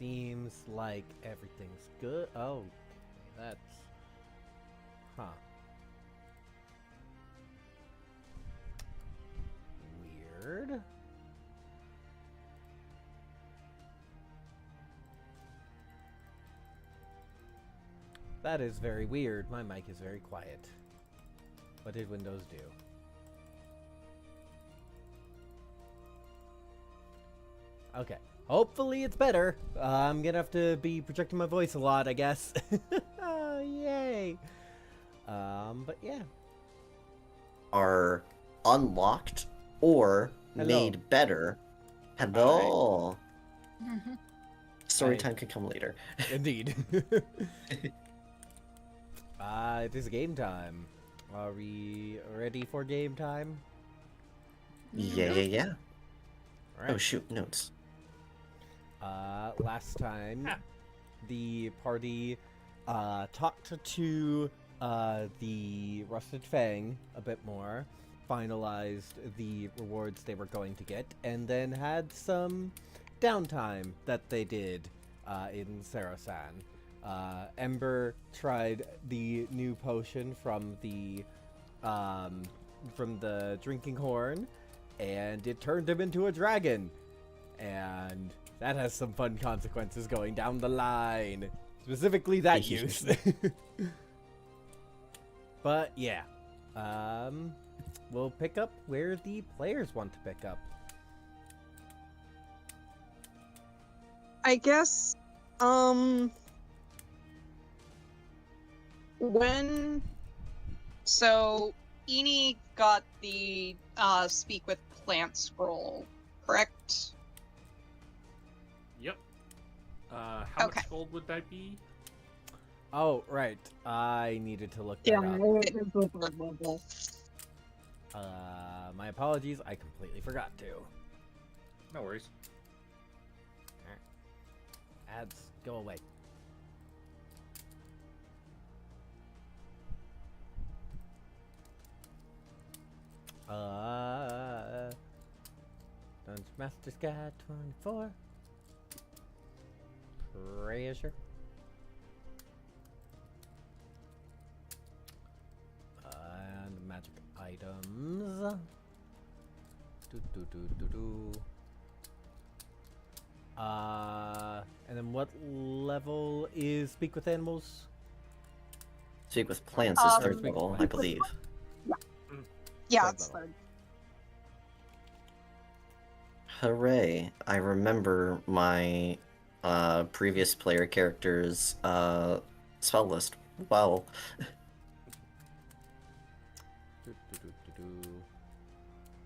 Seems like everything's good. Oh, that's... Huh. Weird. That is very weird. My mic is very quiet. What did Windows do? Okay. Hopefully it's better. I'm gonna have to be projecting my voice a lot, I guess. Yay. But yeah. Are unlocked or Hello. made better. Hello. Story Hi. time can come later. Indeed. It is game time. Are we ready for game time? Yeah. All right. Oh shoot, notes. Last time, the party talked to the Rusted Fang a bit more, finalized the rewards they were going to get, and then had some downtime that they did in Sarasan. Ember tried the new potion from the drinking horn, and it turned him into a dragon. And that has some fun consequences going down the line. Specifically that use. But yeah. We'll pick up where the players want to pick up. I guess, so Eni got the speak with plant scroll, correct? Yep. How Okay. much gold would that be? Oh, right. I needed to look that up. My apologies. I completely forgot to. No worries. Ads, go away. Dungeon Master's Guide 24. Treasure. And magic items. And then what level is Speak with Animals? Speak with plants is third Speak with level, I plants. believe. Yeah, Third it's level. third. Hooray! I remember my previous player character's spell list well.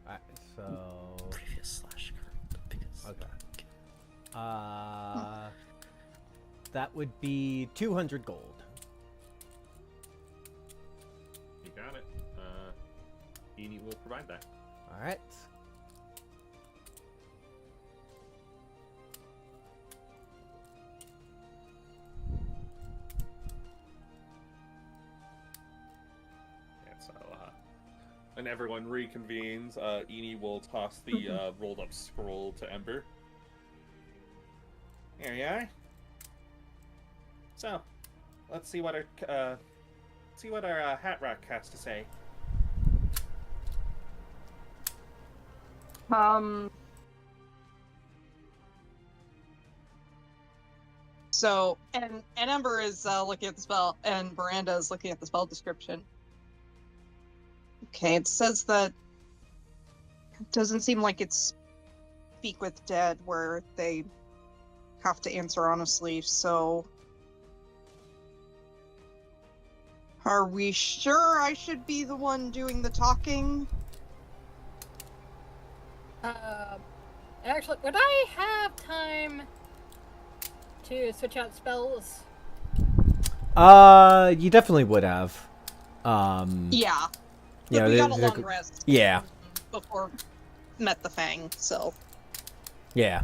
Alright, so... Previous slash current because Okay. That would be 200 gold. You got it. Eni will provide that. Alright. Yeah, so, when everyone reconvenes, Eni will toss the rolled up scroll to Ember. Here you are. So, let's see what our hat rack has to say. So, and Ember is looking at the spell, and Miranda is looking at the spell description. Okay, it says that it doesn't seem like it's Speak with Dead where they have to answer honestly, so are we sure I should be the one doing the talking? Actually, would I have time to switch out spells? You definitely would have. Yeah. Yeah, But we got a they're- long rest Yeah, before met the Fang, so yeah.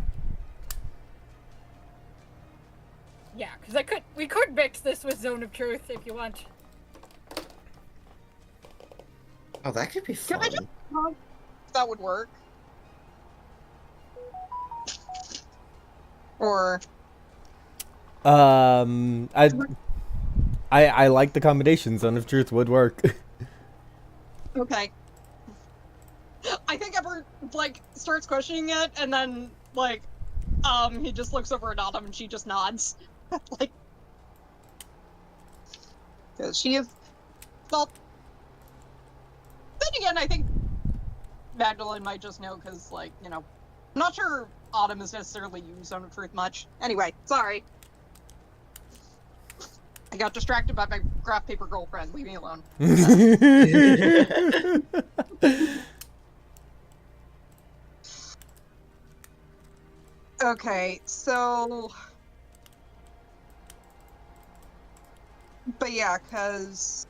Yeah, because we could mix this with Zone of Truth if you want. Oh, that could be Can fun. I just that would work. Or I like the combination. Zone of Truth would work. Okay. I think Ever like starts questioning it, and then like, he just looks over at Autumn, and she just nods, like, because she is. Well, then again, I think Magdalene might just know, because like, you know, I'm not sure Autumn has necessarily used Zone of Truth much. Anyway, sorry. I got distracted by my graph paper girlfriend. Leave me alone. Okay, so... But yeah, because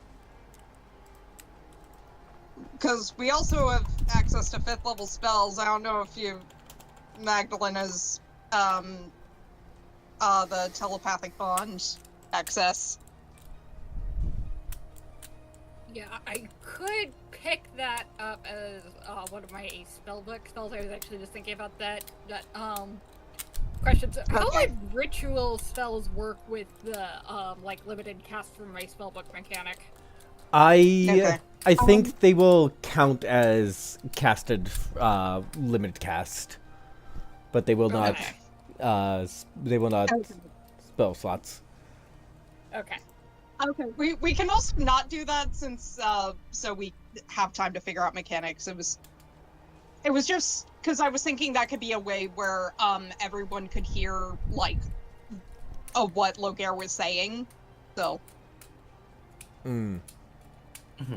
we also have access to 5th level spells. I don't know if Magdalene has, the telepathic bond access. Yeah, I could pick that up as one of my spellbook spells. I was actually just thinking about that. Questions. How Okay. would ritual spells work with the like limited cast from my spellbook mechanic? Okay. I think they will count as casted limited cast, but they will not Okay. Okay. spell slots. Okay. Okay, we can also not do that since so we have time to figure out mechanics. It was just because I was thinking that could be a way where everyone could hear like what Loghaire was saying. So Mm.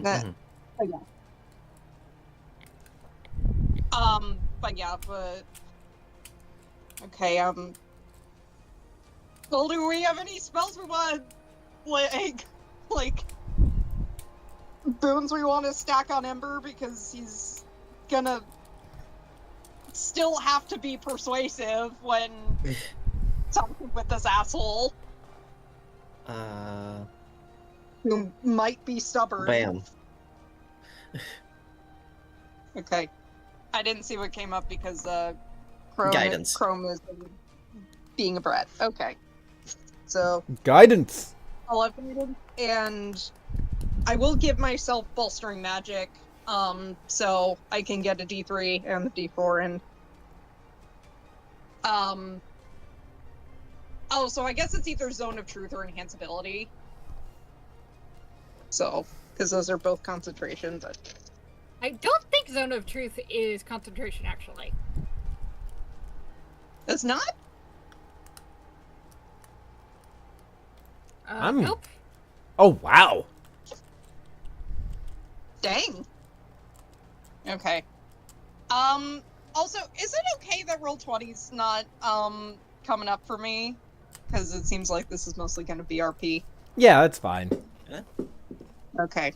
that but yeah, but okay, well, do we have any spells we want like boons we want to stack on Ember, because he's gonna still have to be persuasive when talking with this asshole who might be stubborn. Bam. Okay. I didn't see what came up because Chrome Guidance. is being a brat. Okay. So Guidance. elevated, and I will give myself bolstering magic, so I can get a D3 and the D4, and oh, so I guess it's either Zone of Truth or Enhanceability. So, because those are both concentration, but I don't think Zone of Truth is concentration, actually. it's not? Nope. Oh wow. Dang. Okay. Also, is it okay that Roll20's not, coming up for me? Because it seems like this is mostly going to be RP. Yeah, that's fine. Okay.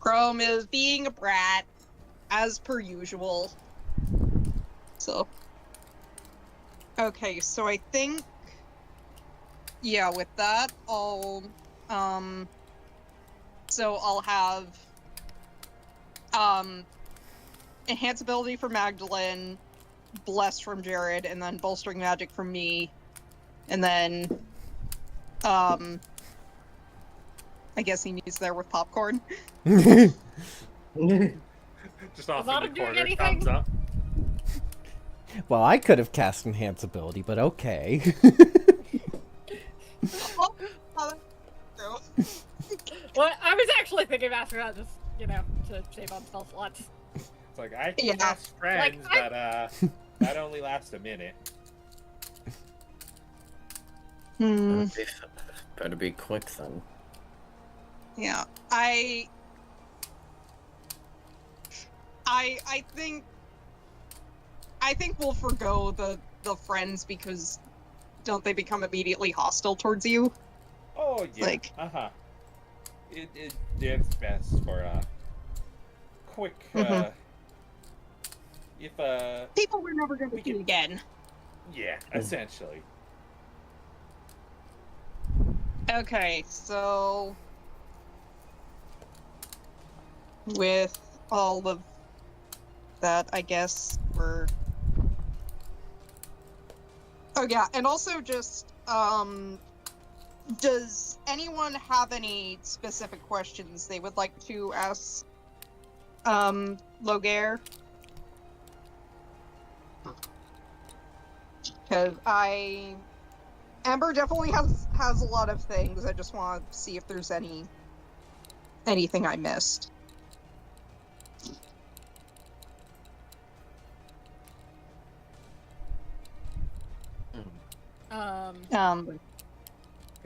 Chrome is being a brat, as per usual. So. Okay, so I think... Yeah, with that, I'll... So I'll have... Enhanceability for Magdalene, Bless from Jared, and then Bolstering Magic from me. And then... I guess he needs there with popcorn. Just off Is in Autumn the doing corner, anything? thumbs up. Well, I could have cast enhanceability, but okay. Oh, that's true. Well, I was actually thinking after that, just, you know, to save on spell slots. It's like, I can Yeah. cast friends, Like, but that only lasts a minute. Hmm. Better be quick then. Yeah, I think we'll forgo the friends, because don't they become immediately hostile towards you? Oh yeah. Like- It's best for quick Mhm. if People we're never going to We see can- again. yeah, essentially. Okay, so with all of that, I guess we're... Oh yeah, and also just does anyone have any specific questions they would like to ask, Logair? Because Amber definitely has a lot of things. I just want to see if there's anything I missed.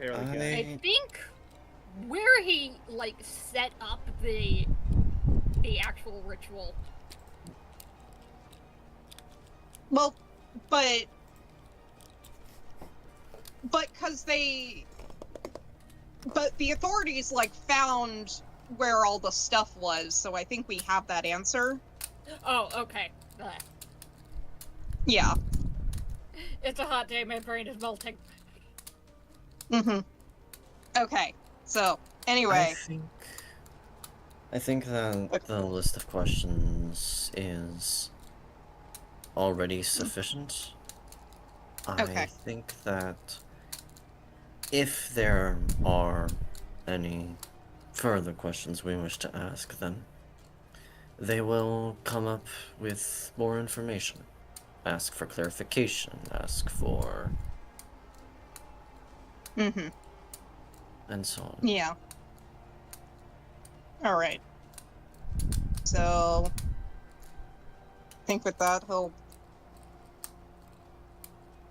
Apparently, I think where he like set up the actual ritual. Well, but because the authorities like found where all the stuff was, so I think we have that answer. Oh, okay. Yeah. It's a hot day. My brain is melting. Mm-hmm. Okay. So anyway, I think that the list of questions is already sufficient. Okay. I think that if there are any further questions we wish to ask, then they will come up with more information. Ask for clarification, ask for... mm-hmm. and so on. Yeah. All right. So I think with that he'll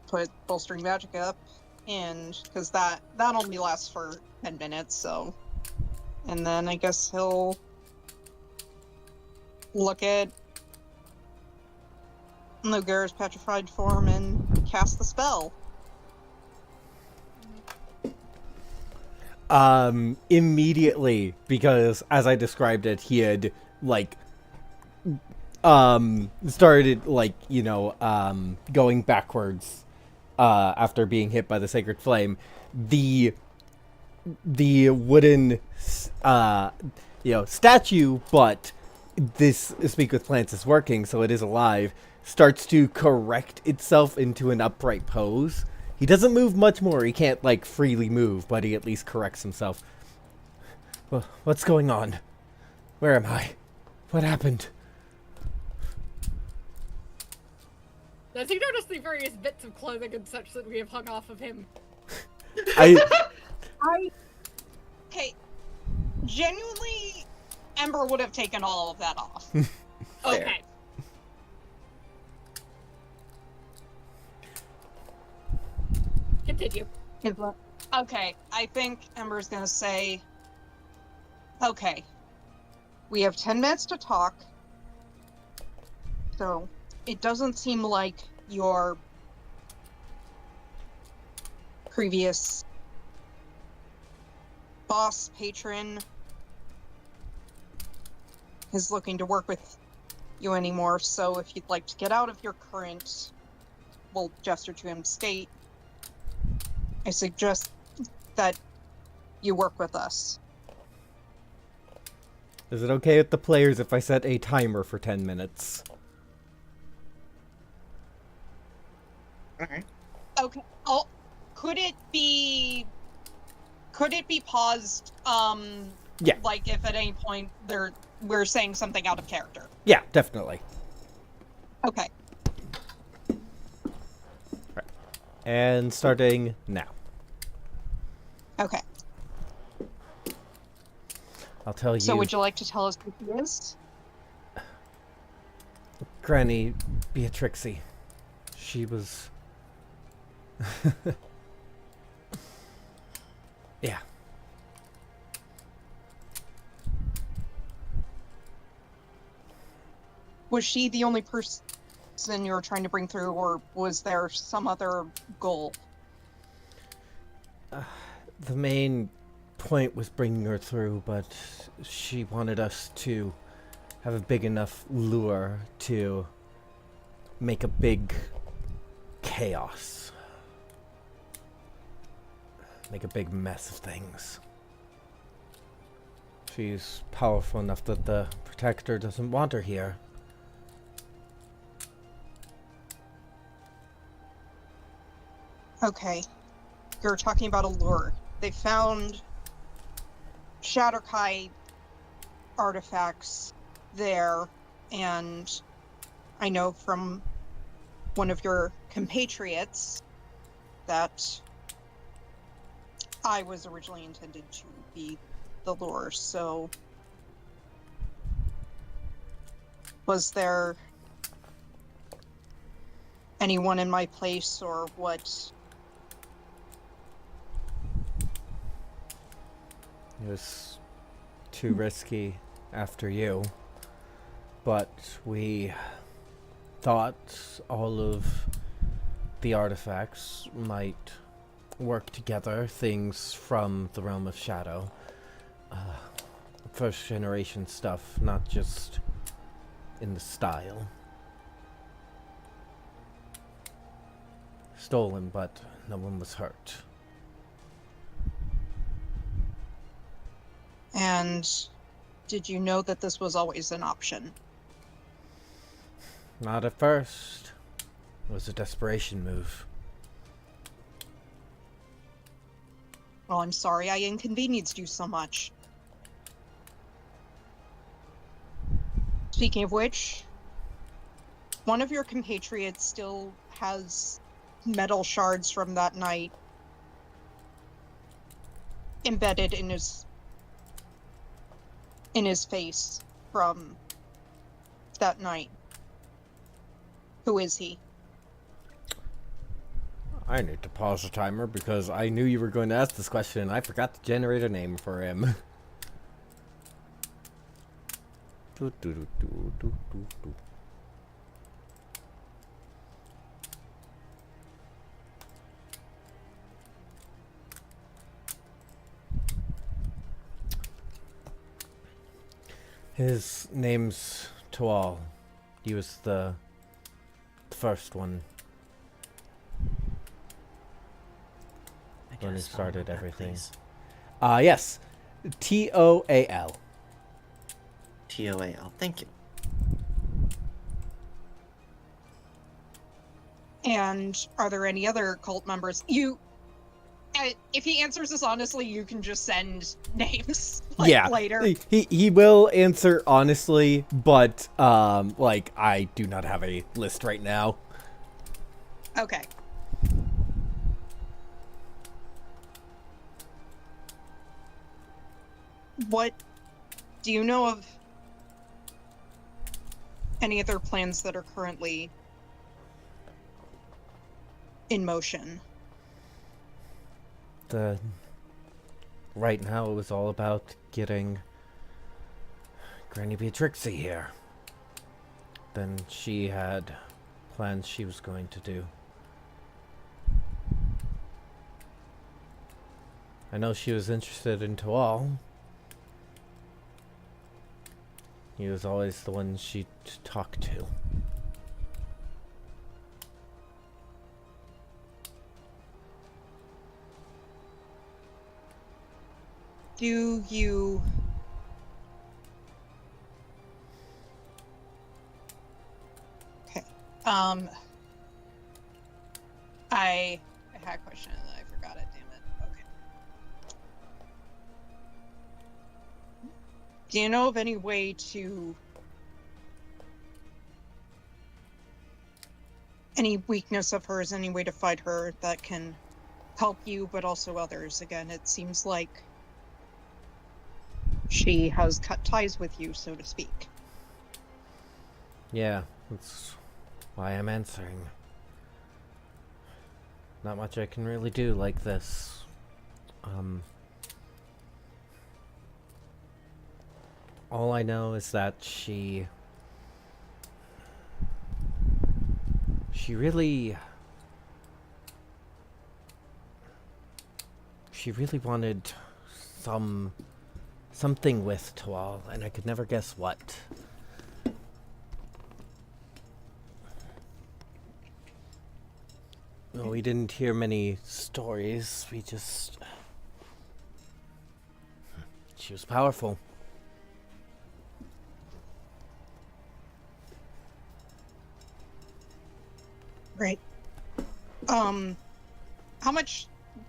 put bolstering magic up, and because that only lasts for 10 minutes, so, and then I guess he'll look at Logair's petrified form and cast the spell. Immediately, because as I described it, he had like started like, going backwards after being hit by the sacred flame. The wooden statue, but this Speak with Plants is working, so it is alive, starts to correct itself into an upright pose. He doesn't move much more. He can't, like, freely move, but he at least corrects himself. Well, what's going on? Where am I? What happened? Does he notice the various bits of clothing and such that we have hung off of him? Okay, genuinely, Ember would have taken all of that off. Okay. Continue. Okay, I think Ember's gonna say, okay, we have 10 minutes to talk, so it doesn't seem like your previous boss patron is looking to work with you anymore, so if you'd like to get out of your current, we'll gesture to him, state, I suggest that you work with us. Is it okay with the players if I set a timer for 10 minutes? Okay. Okay. Oh, could it be paused? Yeah. Like if at any point we're saying something out of character. Yeah, definitely. Okay. Right. And starting now. Okay. I'll tell you. So would you like to tell us who he is? Granny Beatrixie. She was... yeah. Was she the only person you were trying to bring through, or was there some other goal? The main point was bringing her through, but she wanted us to have a big enough lure to make a big chaos. Make a big mess of things. She's powerful enough that the Protector doesn't want her here. Okay. you're talking about Allure. They found Shatterkai artifacts there, and I know from one of your compatriots that I was originally intended to be the lure, so was there anyone in my place or what? It was too risky after you, but we thought all of the artifacts might work together, things from the realm of shadow. First generation stuff, not just in the style. Stolen, but no one was hurt. And did you know that this was always an option? Not at first. It was a desperation move. Well, I'm sorry I inconvenienced you so much. Speaking of which, one of your compatriots still has metal shards from that night embedded in his face from that night. Who is he? I need to pause the timer because I knew you were going to ask this question and I forgot to generate a name for him. Do, do, do, do, do, do, do. His name's Tual. He was the first one when he started everything. Yes. Toal. TOAL. Thank you. And are there any other cult members? If he answers this honestly, you can just send names later. He will answer honestly, but I do not have a list right now. Okay. What do you know of any other plans that are currently in motion? Right now it was all about getting Granny Beatrixie here. Then she had plans she was going to do. I know she was interested in Tual. He was always the one she'd talk to. Do you... Okay. I had a question and I forgot it, damn it. Okay. Do you know of any way to... any weakness of hers, any way to fight her that can help you, but also others? Again, it seems like she has cut ties with you, so to speak. Yeah, that's why I'm answering. Not much I can really do like this. All I know is that she really wanted something with Tual, and I could never guess what. Well, we didn't hear many stories. She was powerful. Right. How much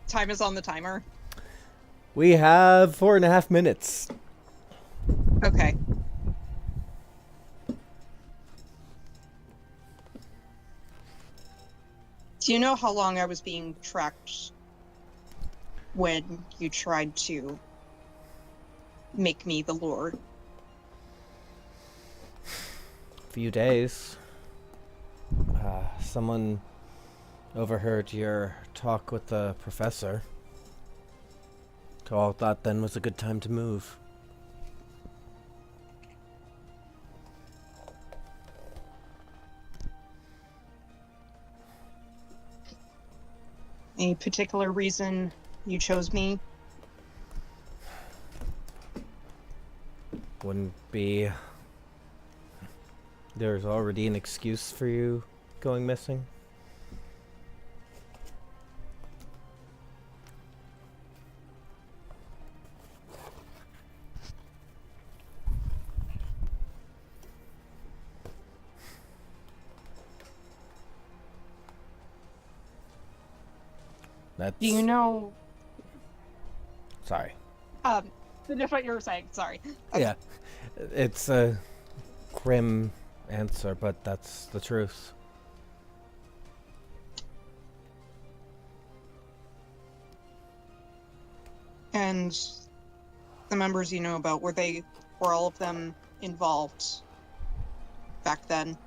time is on the timer? We have 4.5 minutes. Okay. Do you know how long I was being tracked when you tried to make me the Lord? Few days. Someone overheard your talk with the professor. All thought then was a good time to move. Any particular reason you chose me? Wouldn't be. There's already an excuse for you going missing. That's. Do you know? Sorry. Finish what you were saying. Sorry. Yeah. It's a grim answer, but that's the truth. And the members you know about, were all of them involved back then?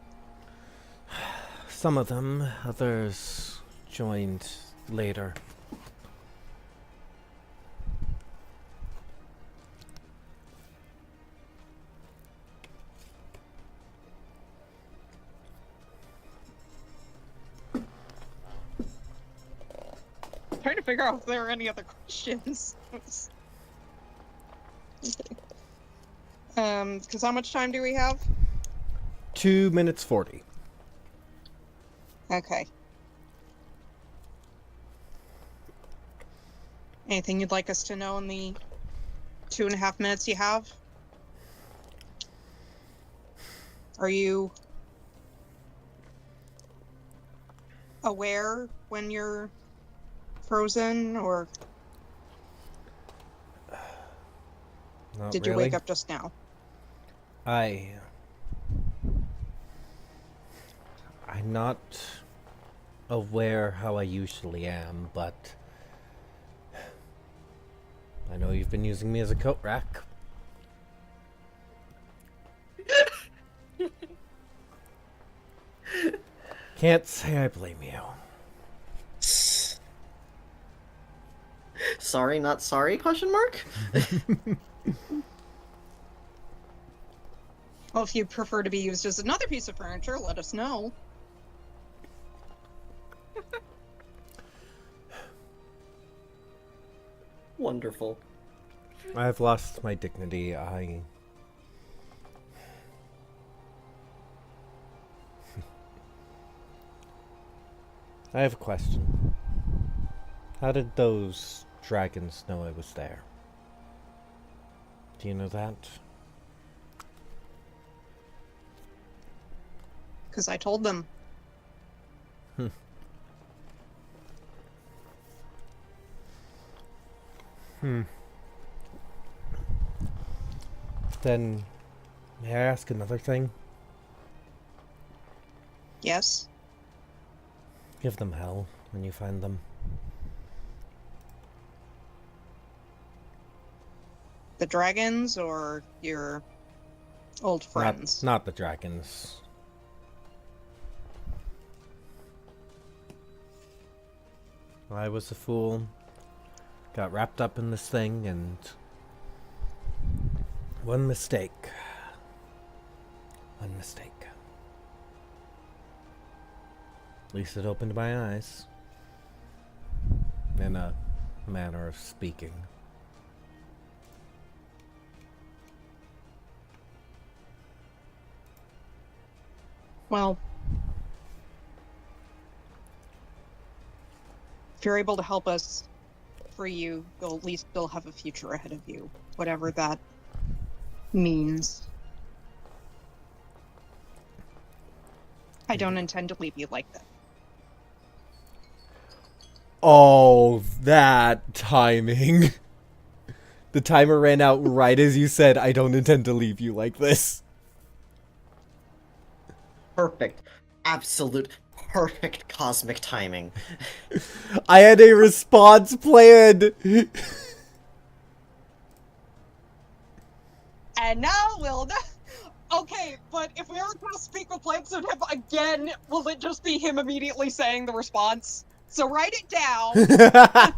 Some of them, others joined later. Trying to figure out if there are any other questions. Because how much time do we have? 2 minutes 40. Okay. Anything you'd like us to know in the 2.5 minutes you have? Are you aware when you're frozen, or Not did you really. wake up just now? I'm not aware how I usually am, but I know you've been using me as a coat rack. Can't say I blame you. Sorry, not sorry? Question mark? Well, if you prefer to be used as another piece of furniture, let us know. Wonderful. I've lost my dignity. I have a question. How did those dragons know I was there? Do you know that? Because I told them. Then, may I ask another thing? Yes? Give them hell when you find them. The dragons or your old friends? Not the dragons. I was a fool. Got wrapped up in this thing, and one mistake. One mistake. At least it opened my eyes. In a manner of speaking. Well, if you're able to help us free you, you'll at least still have a future ahead of you, whatever that means. I don't intend to leave you like that. Oh, that timing. The timer ran out right as you said, I don't intend to leave you like this. Perfect. Absolute perfect cosmic timing. I had a response planned. And now we'll. Okay, but if we are going to speak with Lance and him again, will it just be him immediately saying the response? So write it down, and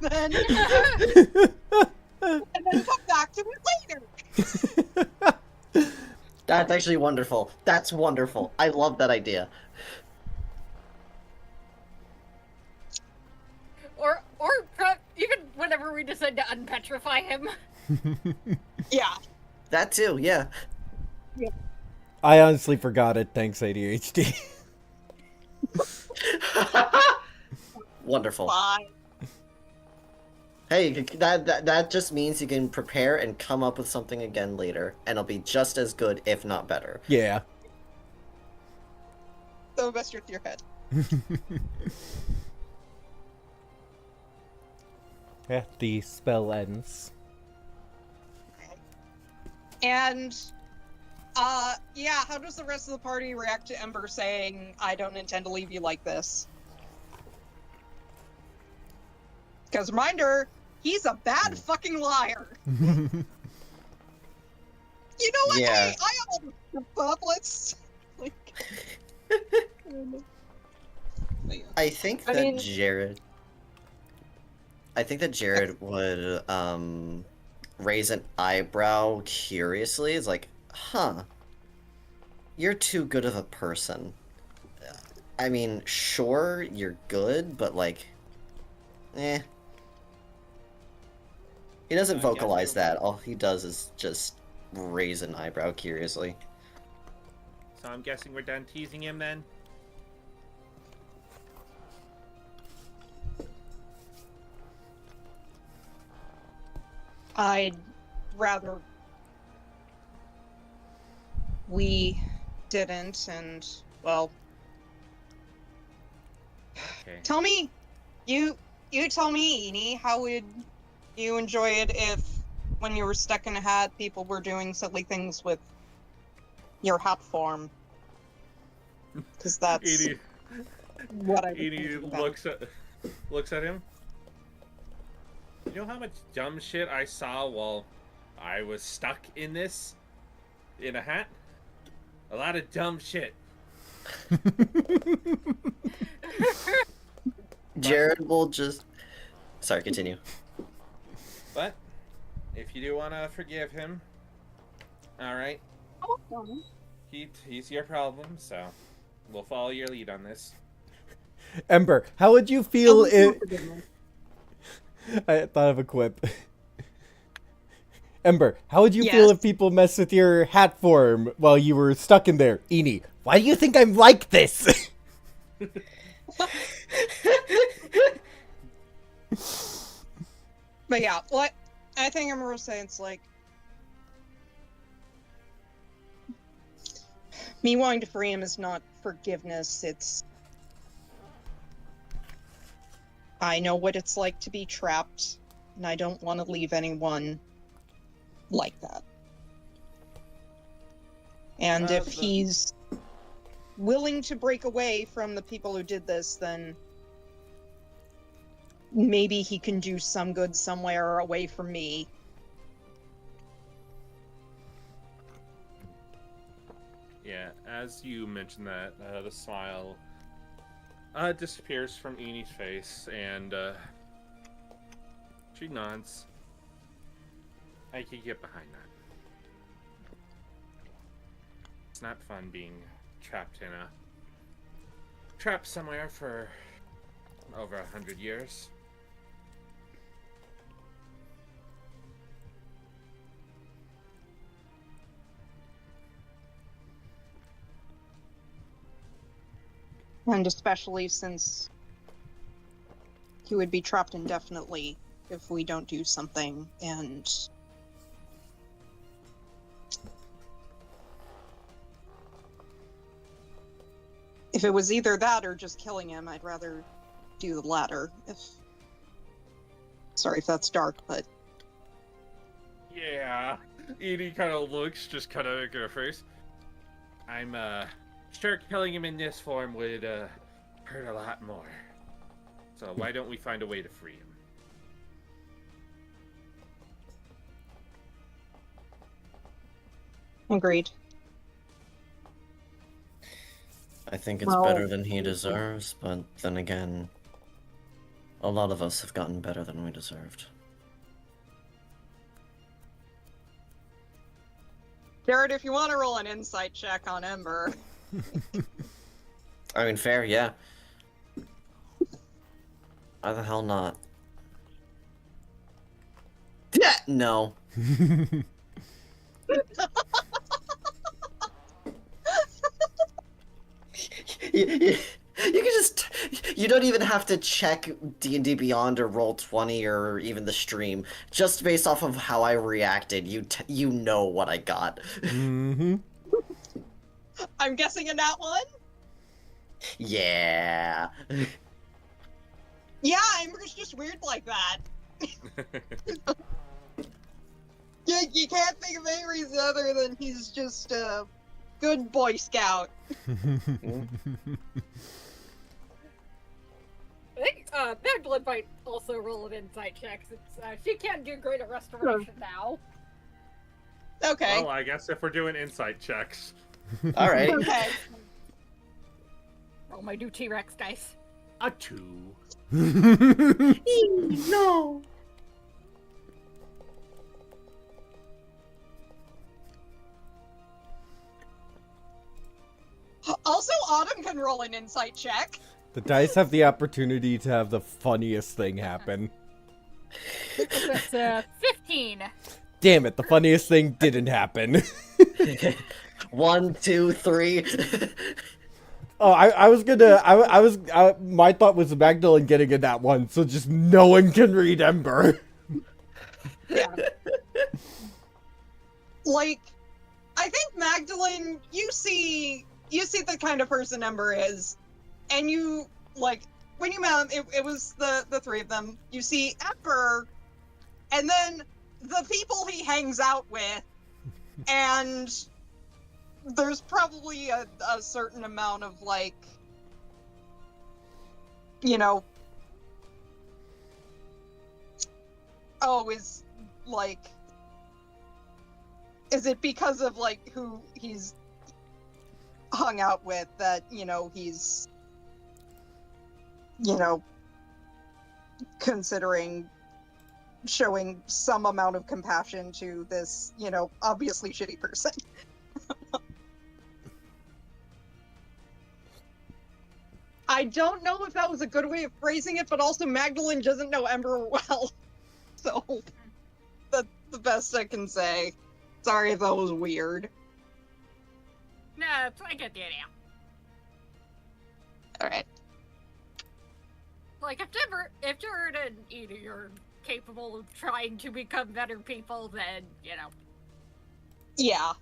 then come back to it later. That's actually wonderful. That's wonderful. I love that idea. Even whenever we decide to unpetrify him. Yeah. That too, yeah. I honestly forgot it, thanks ADHD. Wonderful. Fine. Hey, that just means you can prepare and come up with something again later, and it'll be just as good, if not better. Yeah. So best with your head. Yeah, the spell ends. And, yeah, how does the rest of the party react to Ember saying, I don't intend to leave you like this? Because, reminder, he's a bad fucking liar. You know what? Yeah. Hey, I have all the let's, like... I think I that mean- Jared... I think that Jared would, raise an eyebrow curiously. It's like, huh, you're too good of a person. I mean, sure, you're good, but like, eh. He doesn't I guess vocalize you're- that. All he does is just raise an eyebrow curiously. So I'm guessing we're done teasing him then? I'd rather we didn't, and, well, Okay. tell me, you tell me, Eni, how would you enjoy it if, when you were stuck in a hat, people were doing silly things with your hat form? Because that's Edie, what I was Edie thinking about. looks at him. You know how much dumb shit I saw while I was stuck in this? In a hat? A lot of dumb shit. Jared will just... Sorry, continue. But, if you do want to forgive him, alright, he's your problem, so we'll follow your lead on this. Ember, how would you feel if... I thought of a quip. Ember, how would you feel Yes? if people mess with your hat form while you were stuck in there? Eni, why do you think I'm like this? But yeah, what I think I'm gonna say, it's like me wanting to free him is not forgiveness, it's I know what it's like to be trapped, and I don't want to leave anyone like that. And if but- he's willing to break away from the people who did this, then maybe he can do some good somewhere away from me. Yeah, as you mentioned that, the smile disappears from Eni's face, and she nods. I can get behind that. It's not fun being trapped somewhere for over 100 years. And especially since he would be trapped indefinitely if we don't do something, and if it was either that or just killing him, I'd rather do the latter. If Sorry if that's dark, but Yeah. Edie kind of looks, just kind of make her face. I'm sure killing him in this form would hurt a lot more. So why don't we find a way to free him? agreed. I think it's Well- better than he deserves, but then again, a lot of us have gotten better than we deserved. Jared, if you want to roll an insight check on Ember. I mean, fair, yeah. Why the hell not? Yeah, no. You can just, you don't even have to check D&D Beyond or Roll20 or even the stream. Just based off of how I reacted, you know what I got. Mm-hmm. I'm guessing a nat one? Yeah. Yeah, Ember's just weird like that. You can't think of any reason other than he's just a good Boy Scout. I think Magdalene might also roll an insight check since she can do greater restoration now. Okay. Well, I guess if we're doing insight checks. Alright. Okay. Roll my new T-Rex dice. A 2. No. Also, Autumn can roll an insight check. The dice have the opportunity to have the funniest thing happen. That's 15. Damn it, the funniest thing didn't happen. 1, 2, 3. Oh, my thought was Magdalene getting in that one, so just no one can read Ember. Yeah. Like, I think Magdalene, you see the kind of person Ember is, and you, like, when you met him, it was the three of them. You see Ember, and then the people he hangs out with, and there's probably a certain amount of, like, you know, is it because of, like, who he's hung out with that, you know, he's, you know, considering showing some amount of compassion to this, you know, obviously shitty person. I don't know if that was a good way of phrasing it, but also Magdalene doesn't know Ember well. So, that's the best I can say. Sorry if that was weird. No, I get the idea. Alright. Like, if Jared and Edie are capable of trying to become better people, then, you know. Yeah.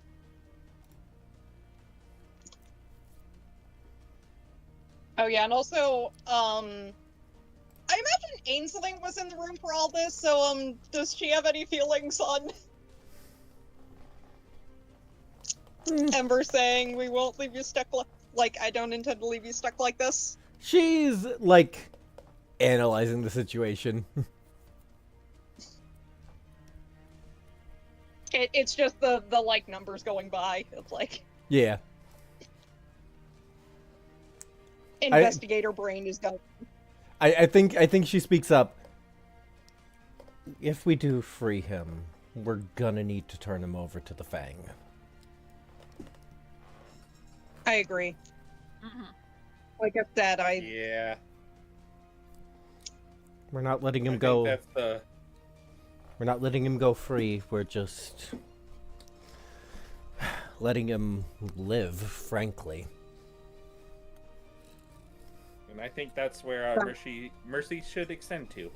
Oh yeah, and also, I imagine Ainsley was in the room for all this, so, does she have any feelings on Ember saying, we won't leave you stuck like, I don't intend to leave you stuck like this? She's, like, analyzing the situation. It's just the like, numbers going by. It's like, Yeah. investigator brain is going. I think she speaks up. If we do free him, we're gonna need to turn him over to the Fang. I agree. Mm-hmm. Like I said, Yeah. We're not letting him I go. think that's the... We're not letting him go free. We're just letting him live, frankly. And I think that's where our mercy should extend to.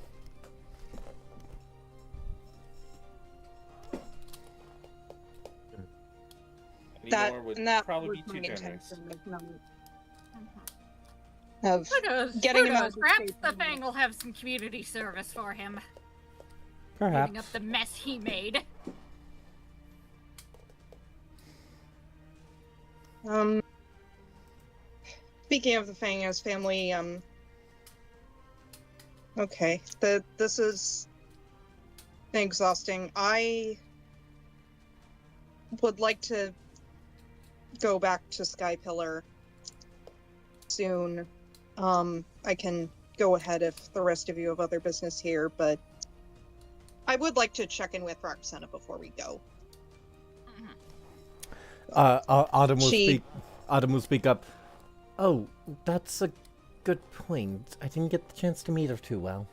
Any more would probably be too generous. Of Who knows? getting Who him out knows? of Perhaps space the and- Fang will have some community service for him. Perhaps. cleaning up the mess he made. Speaking of the Fang's family, okay, this is exhausting. I would like to go back to Sky Pillar soon. I can go ahead if the rest of you have other business here, but I would like to check in with Roxana before we go. Autumn will She- speak. Autumn will speak up. Oh, that's a good point. I didn't get the chance to meet her too well.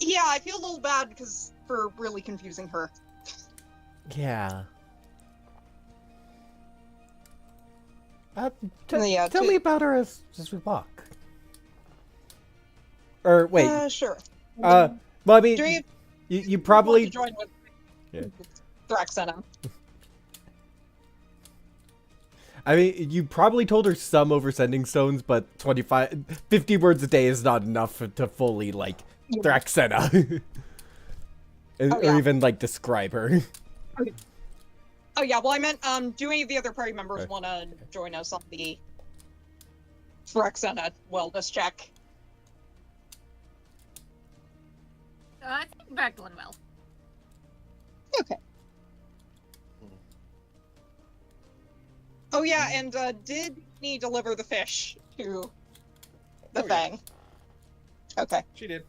Yeah, I feel a little bad because for really confusing her. Yeah. Uh, Yeah, tell to- me about her as we walk. Or wait. Sure. Well, I mean, Do you you want probably. to join with Yeah. Thraxena? I mean, you probably told her some over sending stones, but 50 words a day is not enough to fully like Yeah. Thraxena. Oh, Or yeah. even like describe her. Oh yeah, well I meant do any of the other party members Okay. want to join us on the Thraxena wellness check? I think Magdalene will. Okay. Oh yeah, and did he deliver the fish to the Oh, yeah. Fang? Okay. She did.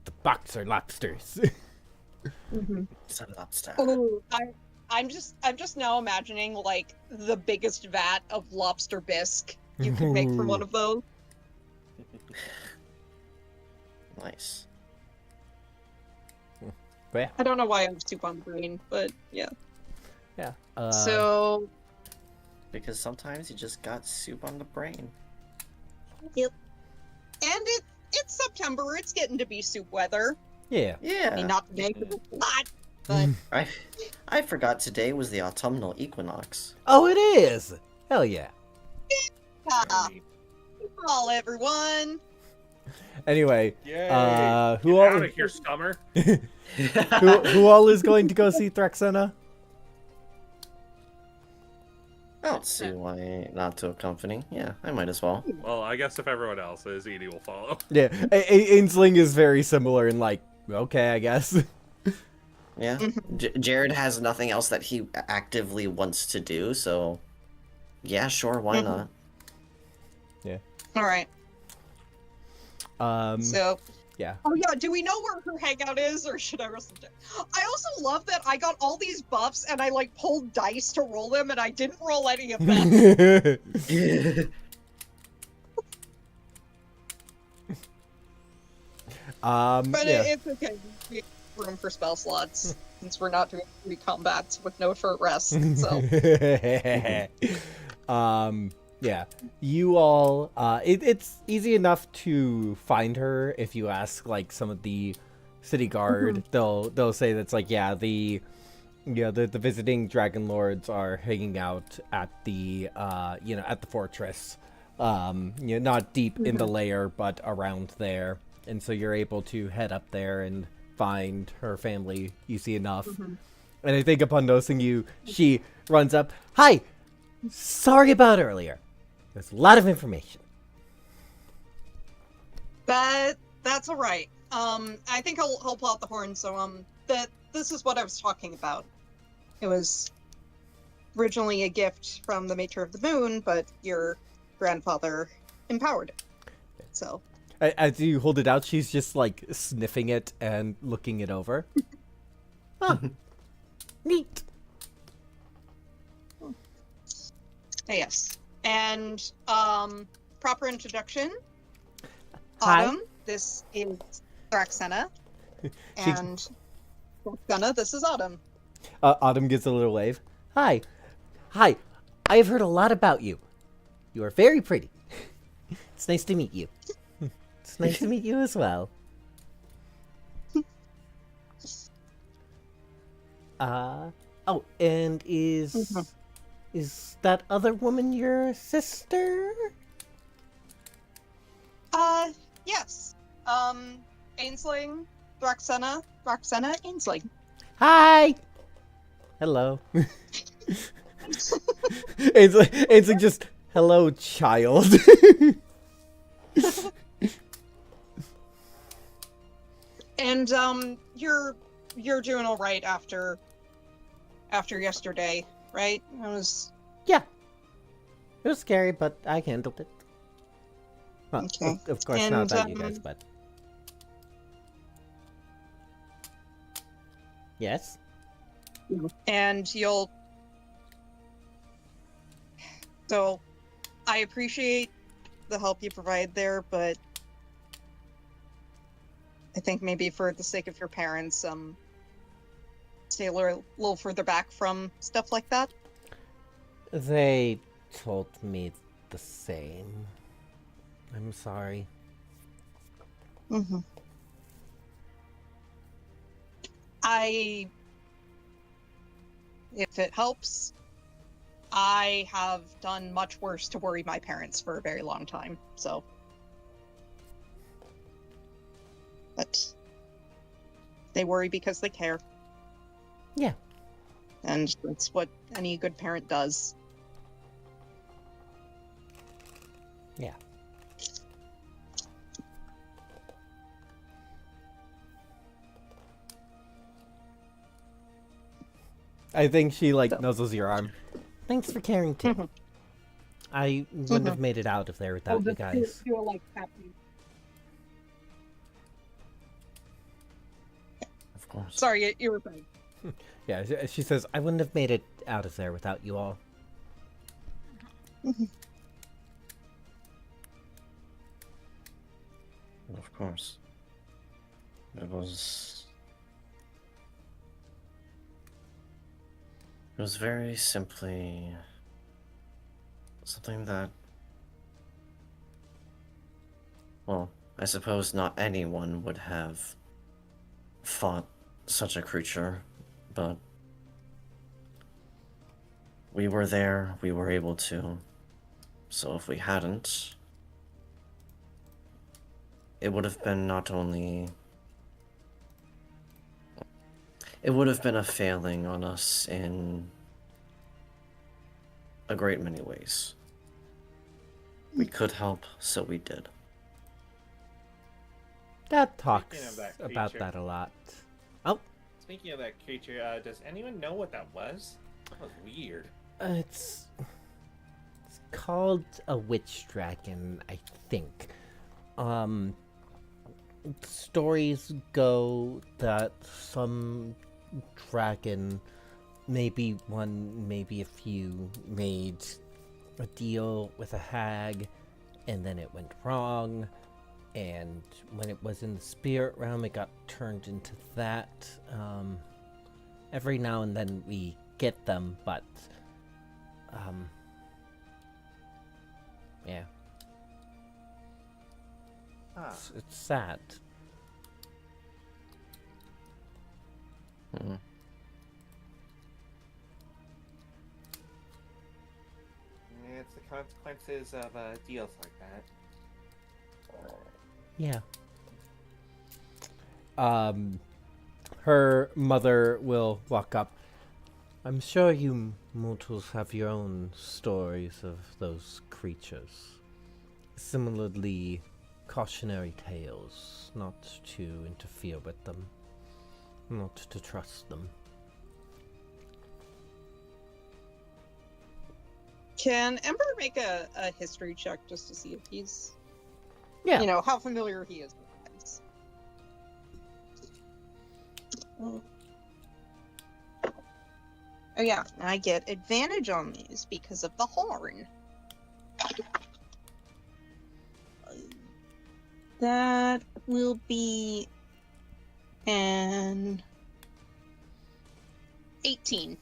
The boxer lobsters. It's a lobster. Ooh, I'm just now imagining like the biggest vat of lobster bisque you could make from one of those. Nice. But yeah, I don't know why I'm soup on green, but yeah. yeah. So Because sometimes you just got soup on the brain. and it's September. It's getting to be soup weather. yeah. I mean, Yeah. not today 'cause it's hot, but I forgot today was the autumnal equinox. Oh, it is. Hell yeah. all everyone. Anyway, Yay! who Get all out of here, Summer. who all is going to go see Thraxena? I don't see why not to accompany. Yeah, I might as well. Well, I guess if everyone else is, Edie will follow. Yeah, Ainsling is very similar in like, okay, I guess. Yeah. Jared has nothing else that he actively wants to do, so yeah, sure, why Mhm. not? All right. So. Yeah. Oh yeah. Do we know where her hangout is, or should I roll some? I also love that I got all these buffs and I like pulled dice to roll them, and I didn't roll any of them. But yeah. it's okay. We have room for spell slots since we're not doing 3 combats with no short rest. So Yeah, you all it's easy enough to find her if you ask like some of the city guard. They'll say that's like, yeah, the visiting dragon lords are hanging out at the at the fortress, not deep in the lair but around there, and so you're able to head up there and find her family. You see enough. And I think upon noticing you, she runs up. Hi! Sorry about earlier. There's a lot of information. that's all right. I think I'll pull out the horn. So this is what I was talking about. It was originally a gift from the Mater of the Moon, but your grandfather empowered it. So As you hold it out, she's just like sniffing it and looking it over. Huh. Neat. yes, and proper introduction. Hi. Autumn, this is Thraxena, She- and Thraxena, this is Autumn. Autumn gives a little wave. Hi. Hi. I have heard a lot about you. You are very pretty. It's nice to meet you. It's nice to meet you as well. Oh, and is that other woman your sister? Yes. Ainsling, Roxana, Ainsling. Hi. Hello. It's like just hello, child. And you're doing all right after yesterday, right? It was Yeah. It was scary, but I handled it. Well, Okay. of course, not And, about you guys, but yes. and you'll. So, I appreciate the help you provide there, but I think maybe for the sake of your parents, stay a little further back from stuff like that. They told me the same. I'm sorry. Mm-hmm. If it helps, I have done much worse to worry my parents for a very long time, so. But they worry because they care. Yeah. And that's what any good parent does. Yeah. I think she nuzzles your arm. Thanks for caring too. Mhm. I wouldn't have made it out of there without you guys. Of course. Sorry, you were saying. Yeah, she says I wouldn't have made it out of there without you all. Of course. It was very simply something that, well, I suppose not anyone would have fought such a creature, but we were there, we were able to. So if we hadn't, it would have been not only... It would have been a failing on us in a great many ways. We could help, so we did. Dad Speaking talks of that about creature. that a lot. Oh, Speaking of that creature, does anyone know what that was? That was weird. it's called a witch dragon, I think. Stories go that some dragon, maybe one, maybe a few, made a deal with a hag, and then it went wrong, and when it was in the spirit realm, it got turned into that. Every now and then we get them, but yeah, it's sad. Mhm. Yeah, it's the consequences of deals like that. Yeah. Her mother will walk up. I'm sure you mortals have your own stories of those creatures. Similarly, cautionary tales, not to interfere with them, not to trust them. Can Ember make a history check just to see if he's, Yeah. you know, how familiar he is with this? Oh yeah, I get advantage on these because of the horn. That will be an 18.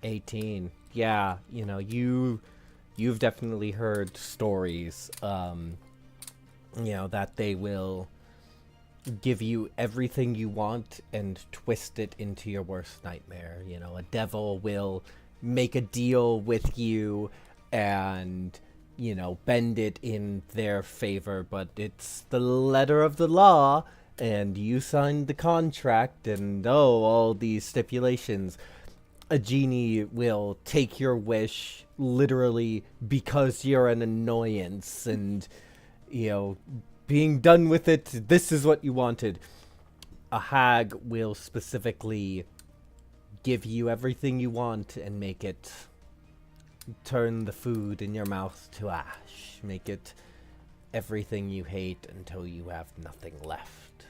18. Yeah, you know, you've definitely heard stories, you know, that they will give you everything you want and twist it into your worst nightmare. You know, a devil will make a deal with you and bend it in their favor, but it's the letter of the law, and you signed the contract, and all these stipulations. A genie will take your wish literally because you're an annoyance, and, being done with it, this is what you wanted. A hag will specifically give you everything you want and make it turn the food in your mouth to ash. Make it everything you hate until you have nothing left.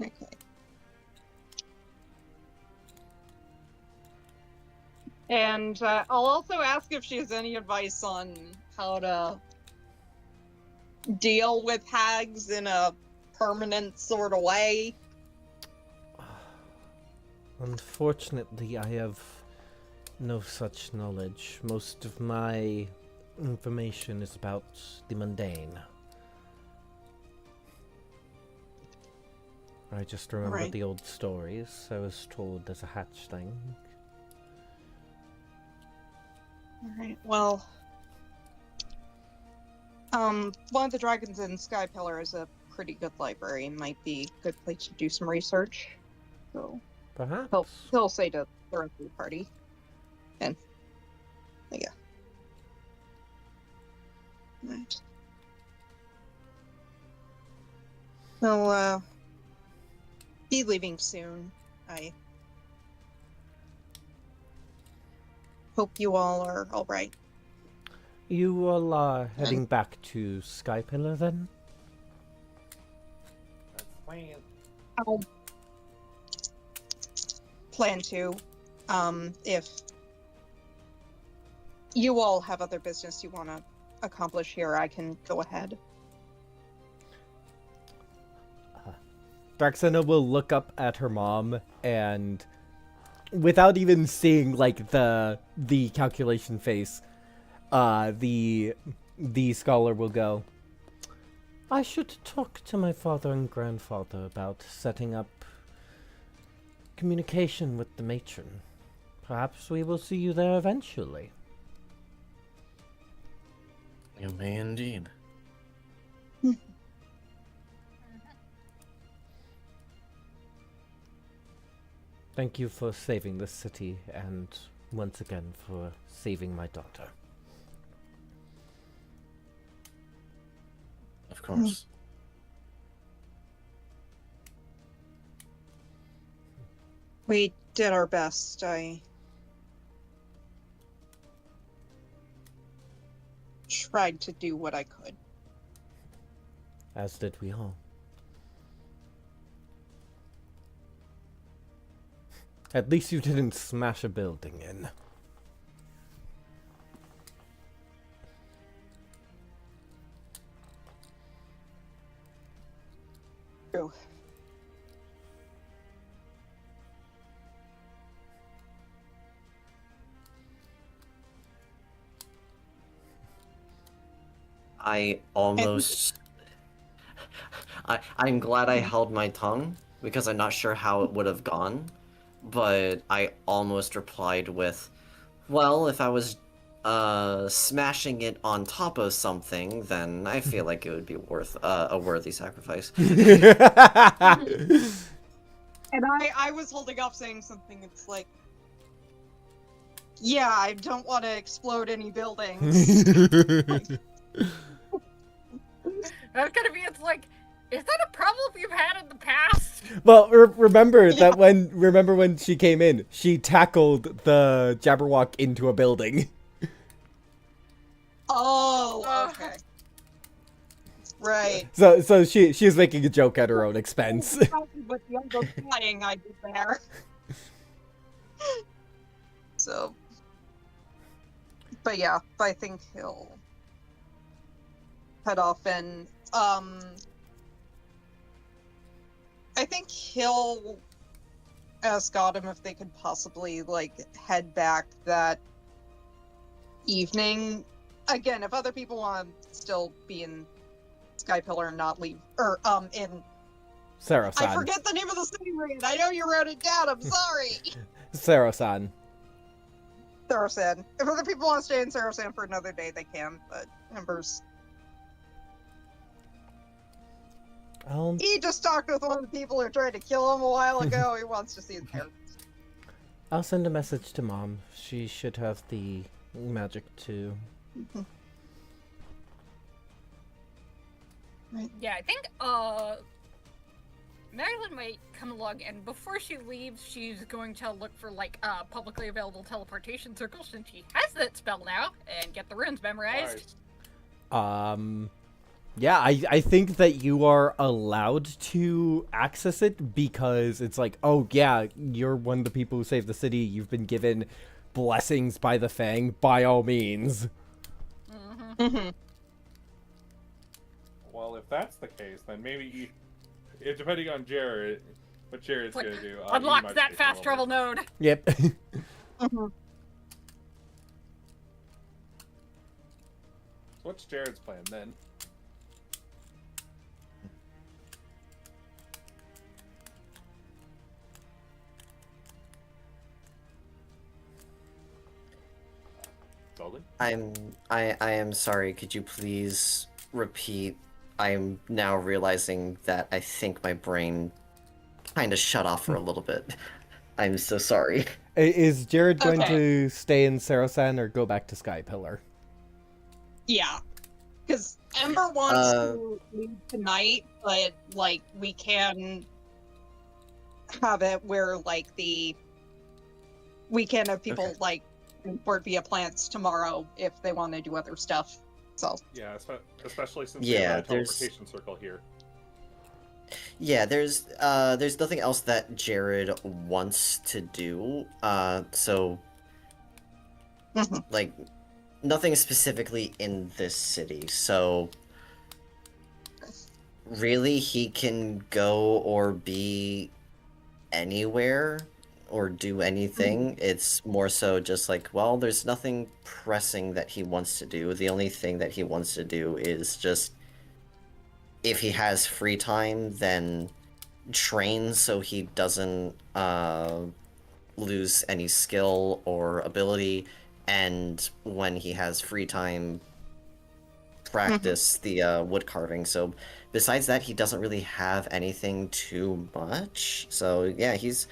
Okay. And I'll also ask if she has any advice on how to deal with hags in a permanent sort of way. Unfortunately, I have no such knowledge. Most of my information is about the mundane. I just remember Right. the old stories I was told as a hatchling. Alright, well... one of the Dragons in Sky Pillar is a pretty good library. Might be a good place to do some research. So Perhaps. he'll say to the rest of the party. And yeah. Right. Well, be leaving soon. I hope you all are alright. You all are heading back to Skypillar then? That's the plan. I'll plan to. If you all have other business you want to accomplish here, I can go ahead. Braxena will look up at her mom and, without even seeing like the calculation face, the scholar will go, I should talk to my father and grandfather about setting up communication with the matron. Perhaps we will see you there eventually. You may indeed. Thank you for saving this city, and once again for saving my daughter. Of course. We did our best. I tried to do what I could. As did we all. At least you didn't smash a building in. True. I almost... I'm glad I held my tongue, because I'm not sure how it would have gone, but I almost replied with, well, if I was smashing it on top of something, then I feel like it would be worth a worthy sacrifice. And I was holding off saying something. It's like, yeah, I don't want to explode any buildings. That's gonna be, it's like, is that a problem you've had in the past? Well, remember that when she came in, she tackled the Jabberwock into a building. Oh, okay. Right. So she was making a joke at her own expense. With the other flying I did there. So, but yeah, I think he'll head off and I think he'll ask Autumn if they could possibly like head back that evening. Again, if other people want to still be in Sky Pillar and not leave, or in Sero-san. I forget the name of the city we're in. I know you wrote it down. I'm sorry. Sero-san. Sarasan. If other people want to stay in Sarasan for another day, they can. But Ember's. He just talked with one of the people who tried to kill him a while ago. He wants to see his parents. I'll send a message to Mom. She should have the magic too. Yeah, I think Madeline might come along, and before she leaves, she's going to look for like publicly available teleportation circles since she has that spell now, and get the runes memorized. Yeah, I think that you are allowed to access it because it's like, oh yeah, you're one of the people who saved the city. You've been given blessings by the Fang. By all means. Well, if that's the case, then maybe, depending on Jared, what Jared's Like, gonna do. unlock that fast travel node. Yep. So what's Jared's plan then? Zelda? I am sorry, could you please repeat? I'm now realizing that I think my brain kind of shut off for a little bit. I'm so sorry. Is Jared going Okay. to stay in Sero-san or go back to Sky Pillar? Yeah. Because Ember wants to leave tonight, but, like, we can have it where, like, we can have people, Okay. like, import via plants tomorrow if they want to do other stuff. So, Yeah, especially since Yeah, we have a there's- teleportation circle here. Yeah, there's nothing else that Jared wants to do. So Mhm. like nothing specifically in this city. So really he can go or be anywhere or do anything. It's more so just like, well, there's nothing pressing that he wants to do. The only thing that he wants to do is just, if he has free time, then train so he doesn't lose any skill or ability, and when he has free time, practice the wood carving. So besides that, he doesn't really have anything too much. So yeah, he's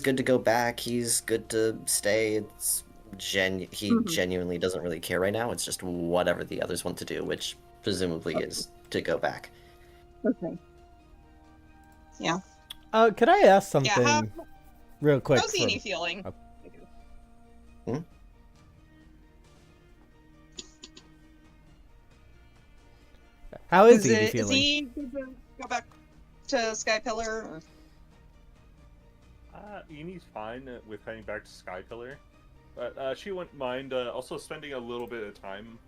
good to go back. He's good to stay. It's he genuinely doesn't really care right now. It's just whatever the others want to do, which presumably is to go back. okay. Yeah. Could I ask something how- real quick? How's Eni feeling? How is Edie Is feeling? he good to go back to Sky Pillar? Or... Eni's fine with heading back to Sky Pillar, but she wouldn't mind also spending a little bit of time,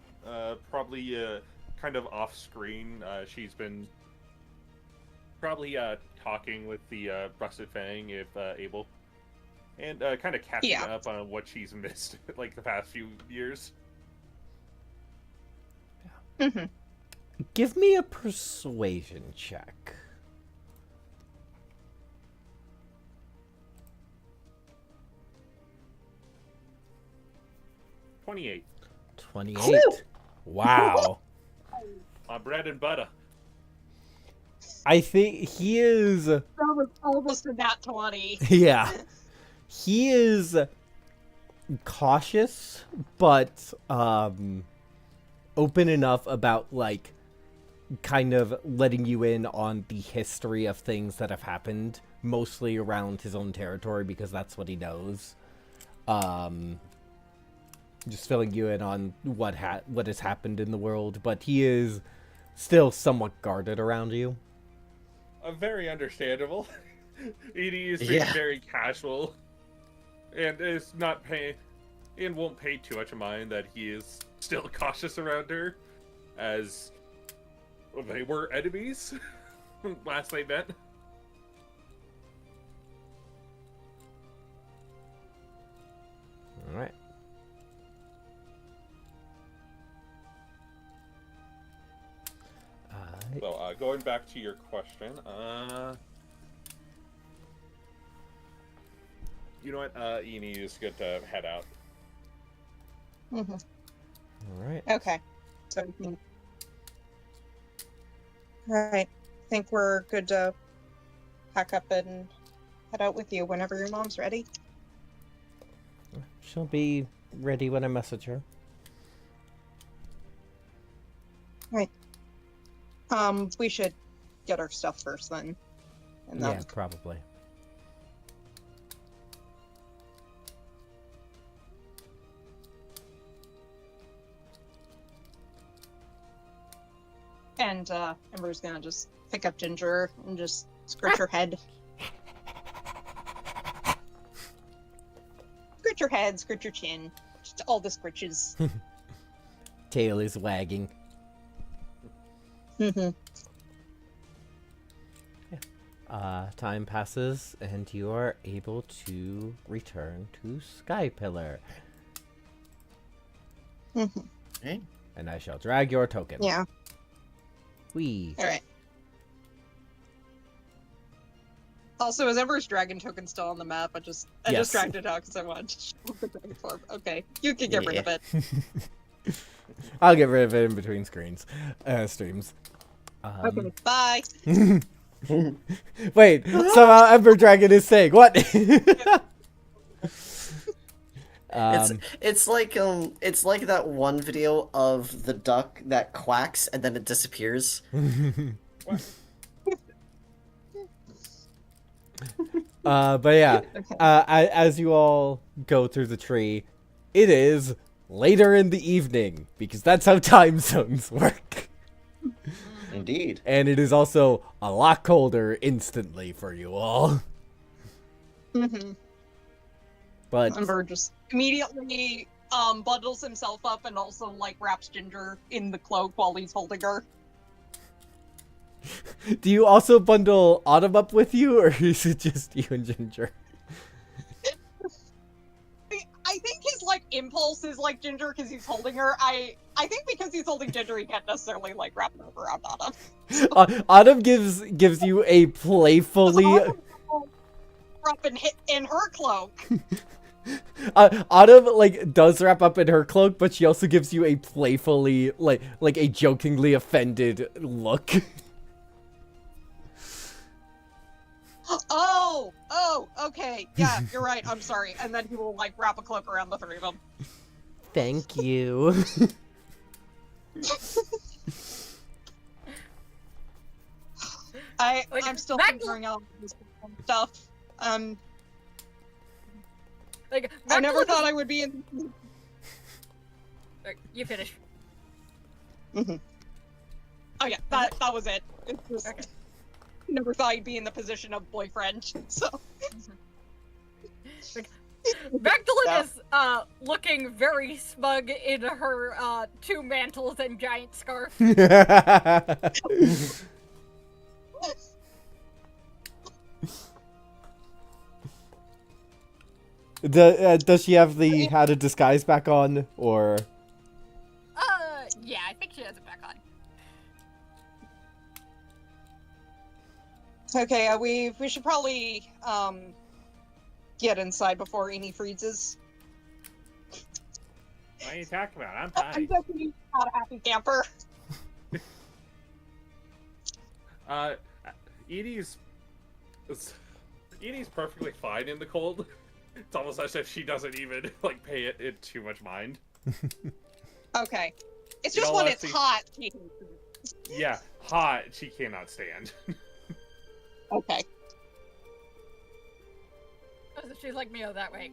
probably kind of off screen. She's been probably talking with the Rusted Fang if able, and kind of catching Yeah. up on what she's missed like the past few years. Mm-hmm. Give me a persuasion check. $28. 28. Wow. My bread and butter. I think he is. That was almost a nat 20. Yeah. He is cautious, but open enough about, like, kind of letting you in on the history of things that have happened, mostly around his own territory, because that's what he knows. Just filling you in on what has happened in the world, but he is still somewhat guarded around you. Very understandable. Edie is being Yeah. very casual, and is not paying, and won't pay too much mind that he is still cautious around her, as they were enemies last they met. All right. So, going back to your question, you know what? Eni is good to head out. Mm-hmm. All right. Okay. So, alright. I think we're good to pack up and head out with you whenever your mom's ready. She'll be ready when I message her. We should get our stuff first then. And Yeah, then probably. And Ember's gonna just pick up Ginger and just scratch her head. Scratch your head, scratch your chin. Just all the scritches. Tail is wagging. Mm-hmm. Time passes, and you are able to return to Sky Pillar. Mm-hmm. Hey. And I shall drag your token. Yeah. Whee. Alright. Also, is Ember's dragon token still on the map? I just Yes. dragged it out because I wanted to show the dragon form. Okay, you can get rid of it. I'll get rid of it in between streams. Okay, bye. Wait, somehow Ember Dragon is saying what? It's like that one video of the duck that quacks and then it disappears. But yeah, Okay. as you all go through the tree, it is later in the evening because that's how time zones work. Indeed. And it is also a lot colder instantly for you all. Mm-hmm. But Ember just immediately bundles himself up and also like wraps Ginger in the cloak while he's holding her. do you also bundle Autumn up with you, or is it just you and Ginger? I think his like impulse is like Ginger because he's holding her. I think because he's holding Ginger, he can't necessarily like wrap her around Autumn. Autumn gives you a playfully. Up and hit in her cloak. Autumn like does wrap up in her cloak, but she also gives you a playfully like a jokingly offended look. Oh, okay. Yeah, you're right. I'm sorry. And then he will like wrap a cloak around the three of them. Thank you. I'm still back- figuring out this stuff. Like, I never Magdalene thought is- I would be in. You finish. Mm-hmm. Oh yeah, that was it. It's just, Okay. never thought I'd be in the position of boyfriend. So Magdalene Yeah. is looking very smug in her 2 mantles and giant scarf. Does she have the how to disguise back on, or? Yeah, I think she has it back on. okay, we should probably get inside before Eni freezes. What are you talking about? I'm I'm fine. definitely not a happy camper. Edie's perfectly fine in the cold. It's almost as if she doesn't even like pay it too much mind. Okay, it's You just know when what, it's see- hot. Yeah, hot. She cannot stand. Okay. She's like Mio that way.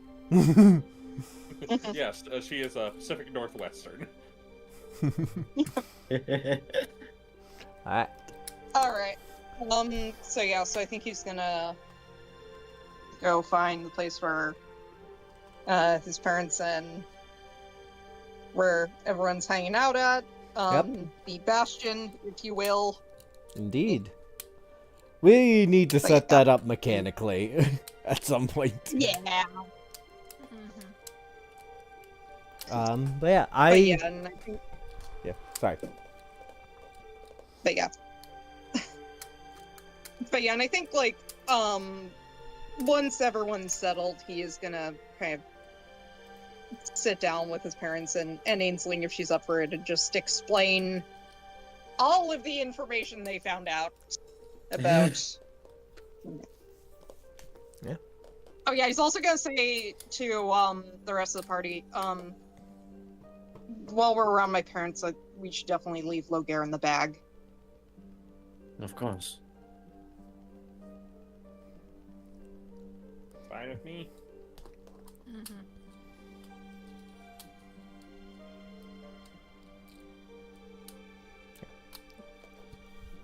Yes, she is a Pacific Northwestern. Alright. All right. So yeah. So I think he's gonna go find the place where his parents and where everyone's hanging out at. The bastion, if you will. Indeed. We need to But set yeah. that up mechanically at some point. Yeah. But yeah, But yeah, and I think, yeah, sorry. but yeah. But yeah, and I think like once everyone's settled, he is gonna kind of sit down with his parents and Ainsling, if she's up for it, and just explain all of the information they found out about. Yeah. Oh yeah, he's also gonna say to the rest of the party, while we're around my parents, we should definitely leave Logair in the bag. Of course. Fine with me. Mm-hmm.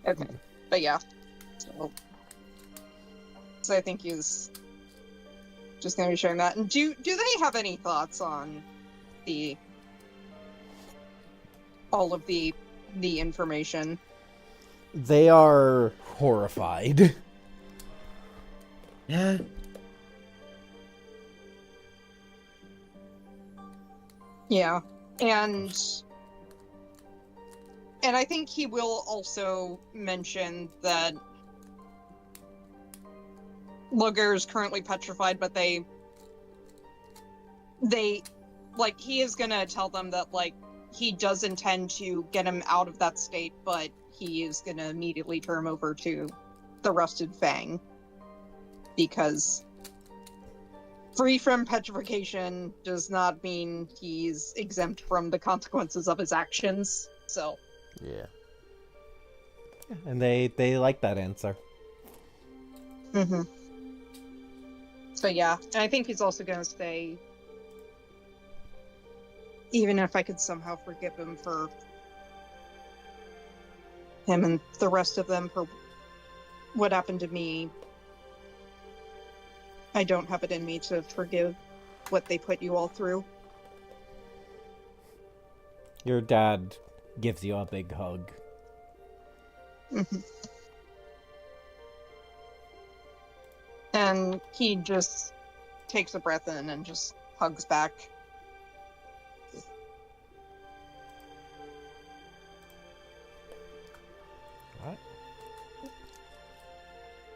Okay. But yeah. So I think he's just gonna be sharing that. And do they have any thoughts on all of the information? They are horrified. Yeah. Yeah. And I think he will also mention that Logair is currently petrified, but they like, he is gonna tell them that, like, he does intend to get him out of that state, but he is gonna immediately turn him over to the Rusted Fang. Because free from petrification does not mean he's exempt from the consequences of his actions, so... Yeah. And they like that answer. Mm-hmm. So yeah, and I think he's also gonna say, even if I could somehow forgive him for him and the rest of them for what happened to me, I don't have it in me to forgive what they put you all through. Your dad gives you a big hug. Mm-hmm. And he just takes a breath in and just hugs back. Alright.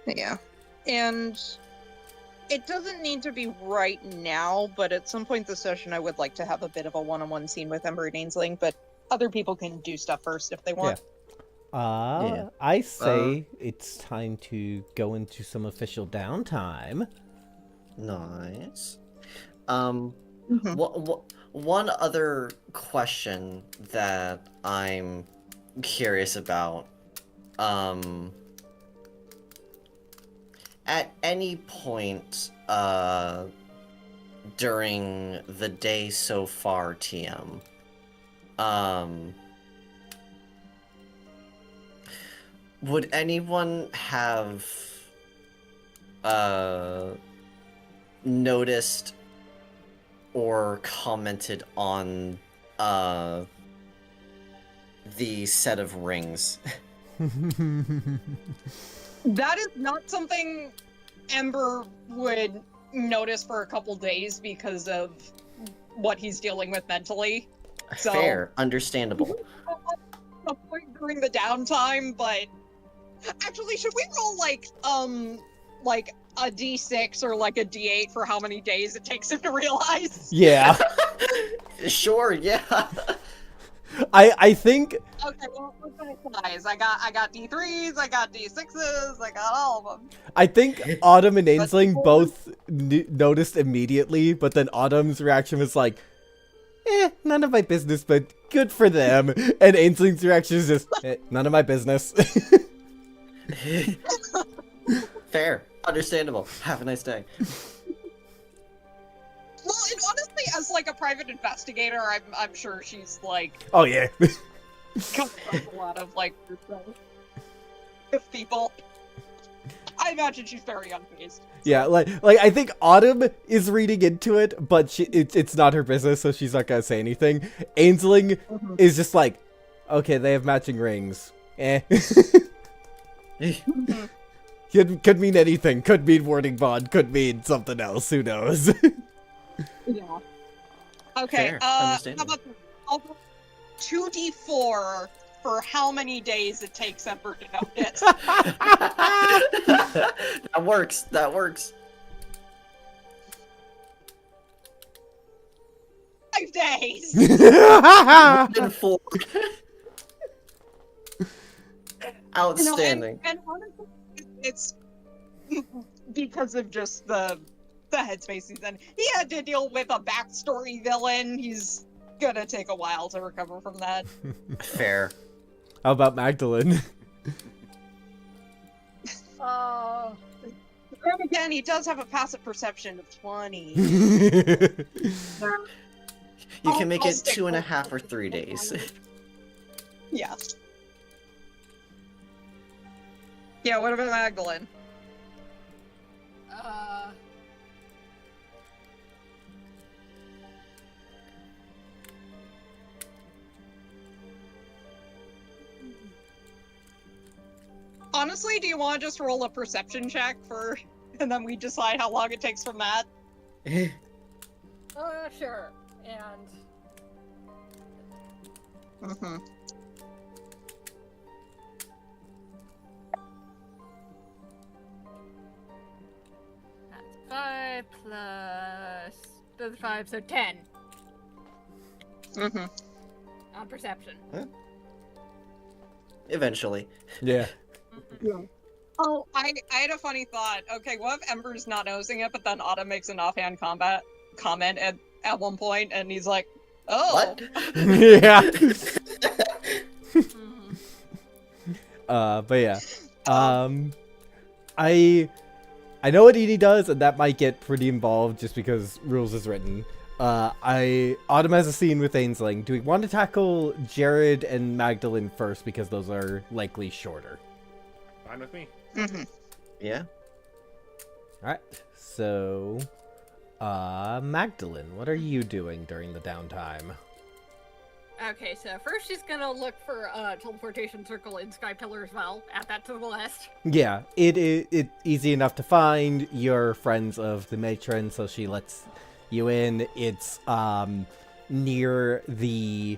Yeah. And it doesn't need to be right now, but at some point this session I would like to have a bit of a one-on-one scene with Ember and Ainsling, but other people can do stuff first if they want. Yeah. I say it's time to go into some official downtime. Nice. Mhm. One other question that I'm curious about. At any point, during the day so far, TM, would anyone have, noticed or commented on, the set of rings? That is not something Ember would notice for a couple days because of what he's dealing with mentally. So, Fair, understandable. a point during the downtime, but actually, should we roll like a D6 or like a D8 for how many days it takes him to realize? Yeah. Sure, yeah. I think Okay, well, what's my size? I got D3s, I got D6s, I got all of them. I think Autumn and Ainsling both noticed immediately, but then Autumn's reaction was like, none of my business, but good for them. And Ainsling's reaction is just, none of my business. Fair, understandable. Have a nice day. Well, and honestly, as like a private investigator, I'm sure she's like Oh, yeah. comes up a lot of like with people. I imagine she's very unfazed. Yeah, like I think Autumn is reading into it, but it's not her business, so she's not gonna say anything. Ainsling is just like, okay, they have matching rings. Could mean anything. Could mean warding bond. Could mean something else. Who knows? Yeah. Okay. Fair, How understandable. about I'll go 2d4 for how many days it takes Ember to notice. That works. That works. 5 days. Been 4. Outstanding. And honestly, it's because of just the headspace he's in. He had to deal with a backstory villain. He's gonna take a while to recover from that. Fair. How about Magdalene? And again, he does have a passive perception of 20. You can make I'll it stick 2.5 or with 3 days. Yeah. Yeah, what about Magdalene? Honestly, do you want to just roll a perception check for, and then we decide how long it takes from that? Sure. And Mm-hmm. that's 5 plus the 5, so 10 Mm-hmm. on perception. Eventually. Yeah. Oh, I had a funny thought. Okay, what if Ember's not nosing it, but then Autumn makes an offhand comment at one point, and he's like, "Oh, What? Yeah. Mhm. But yeah. I know what Edie does, and that might get pretty involved just because rules is written. Autumn has a scene with Ainsling. Do we want to tackle Jared and Magdalene first because those are likely shorter? Fine with me. Mm-hmm. Yeah. Alright, so Magdalene, what are you doing during the downtime? Okay, so first she's gonna look for a teleportation circle in Sky Pillar as well. Add that to the list. Yeah, it's easy enough to find. You're friends of the matron, so she lets you in. It's near the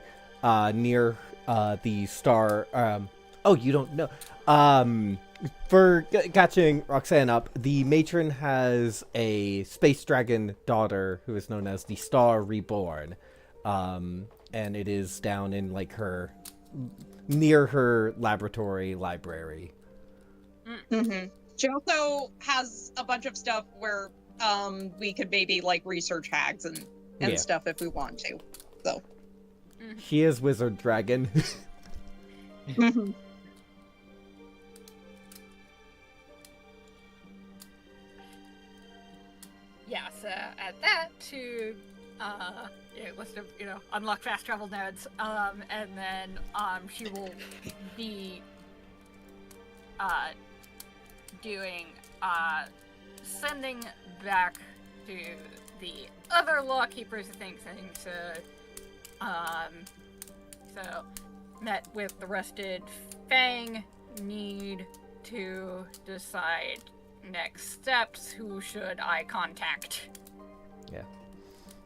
star. Oh, you don't know. For catching Roxanne up, the matron has a space dragon daughter who is known as the Star Reborn. And it is down in like near her laboratory library. Mm-hmm. She also has a bunch of stuff where we could maybe like research hags and Yeah. stuff if we want to. So. She is Wizard Dragon. Mm-hmm. Yeah, so add that to list of unlock fast travel nodes, and then she will be doing sending back to the other lawkeepers things. So met with the rested Fang, need to decide next steps. Who should I contact? Yeah.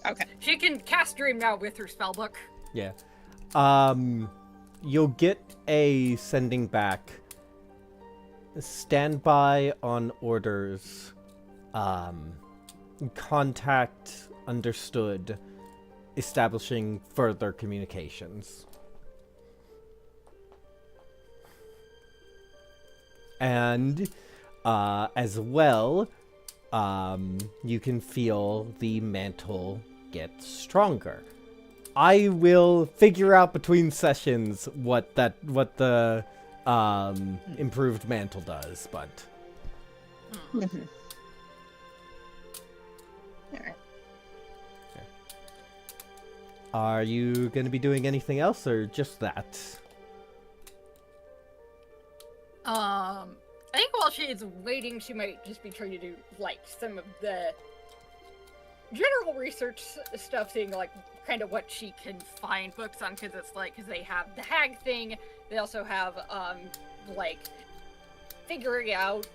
Okay. She can cast Dream now with her spellbook. Yeah. You'll get a sending back. Stand by on orders. Contact understood. Establishing further communications. And as well, you can feel the mantle get stronger. I will figure out between sessions what the improved mantle does, but Mm-hmm. Alright. are you going to be doing anything else or just that? I think while she is waiting, she might just be trying to do like some of the general research stuff, seeing like kind of what she can find books on, because they have the hag thing. They also have like figuring out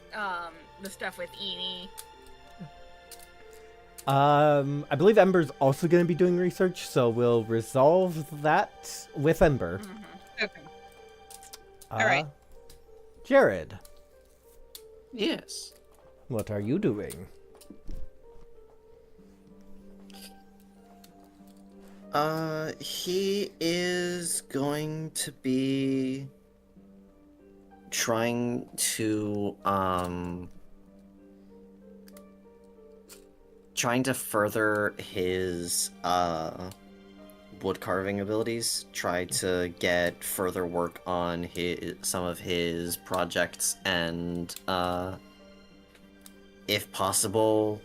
the stuff with Eni. I believe Ember's also going to be doing research, so we'll resolve that with Ember. Mm-hmm. Okay. Alright. Jared, Yes. what are you doing? He is going to be trying to further his wood carving abilities, try to get further work on some of his projects, and if possible,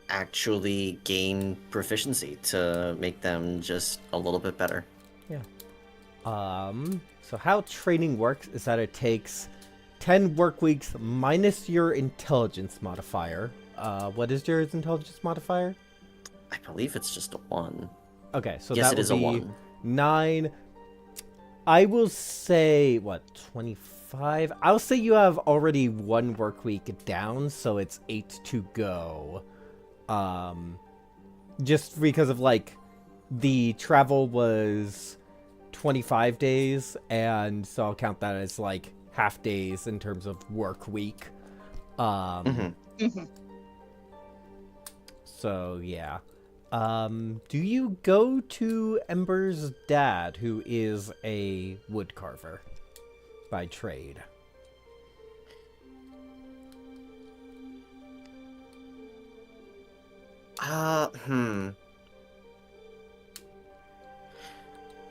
actually gain proficiency to make them just a little bit better. So how training works is that it takes 10 work weeks minus your intelligence modifier. What is your intelligence modifier? I believe it's just a 1. Okay, so Yes, that it is a would be 1. 9. I will say, what, 25? I'll say you have already 1 work week down, so it's 8 to go. Just because of, like, the travel was 25 days, and so I'll count that as, like, half days in terms of work week. Mhm. So, yeah. Do you go to Ember's dad, who is a wood carver by trade?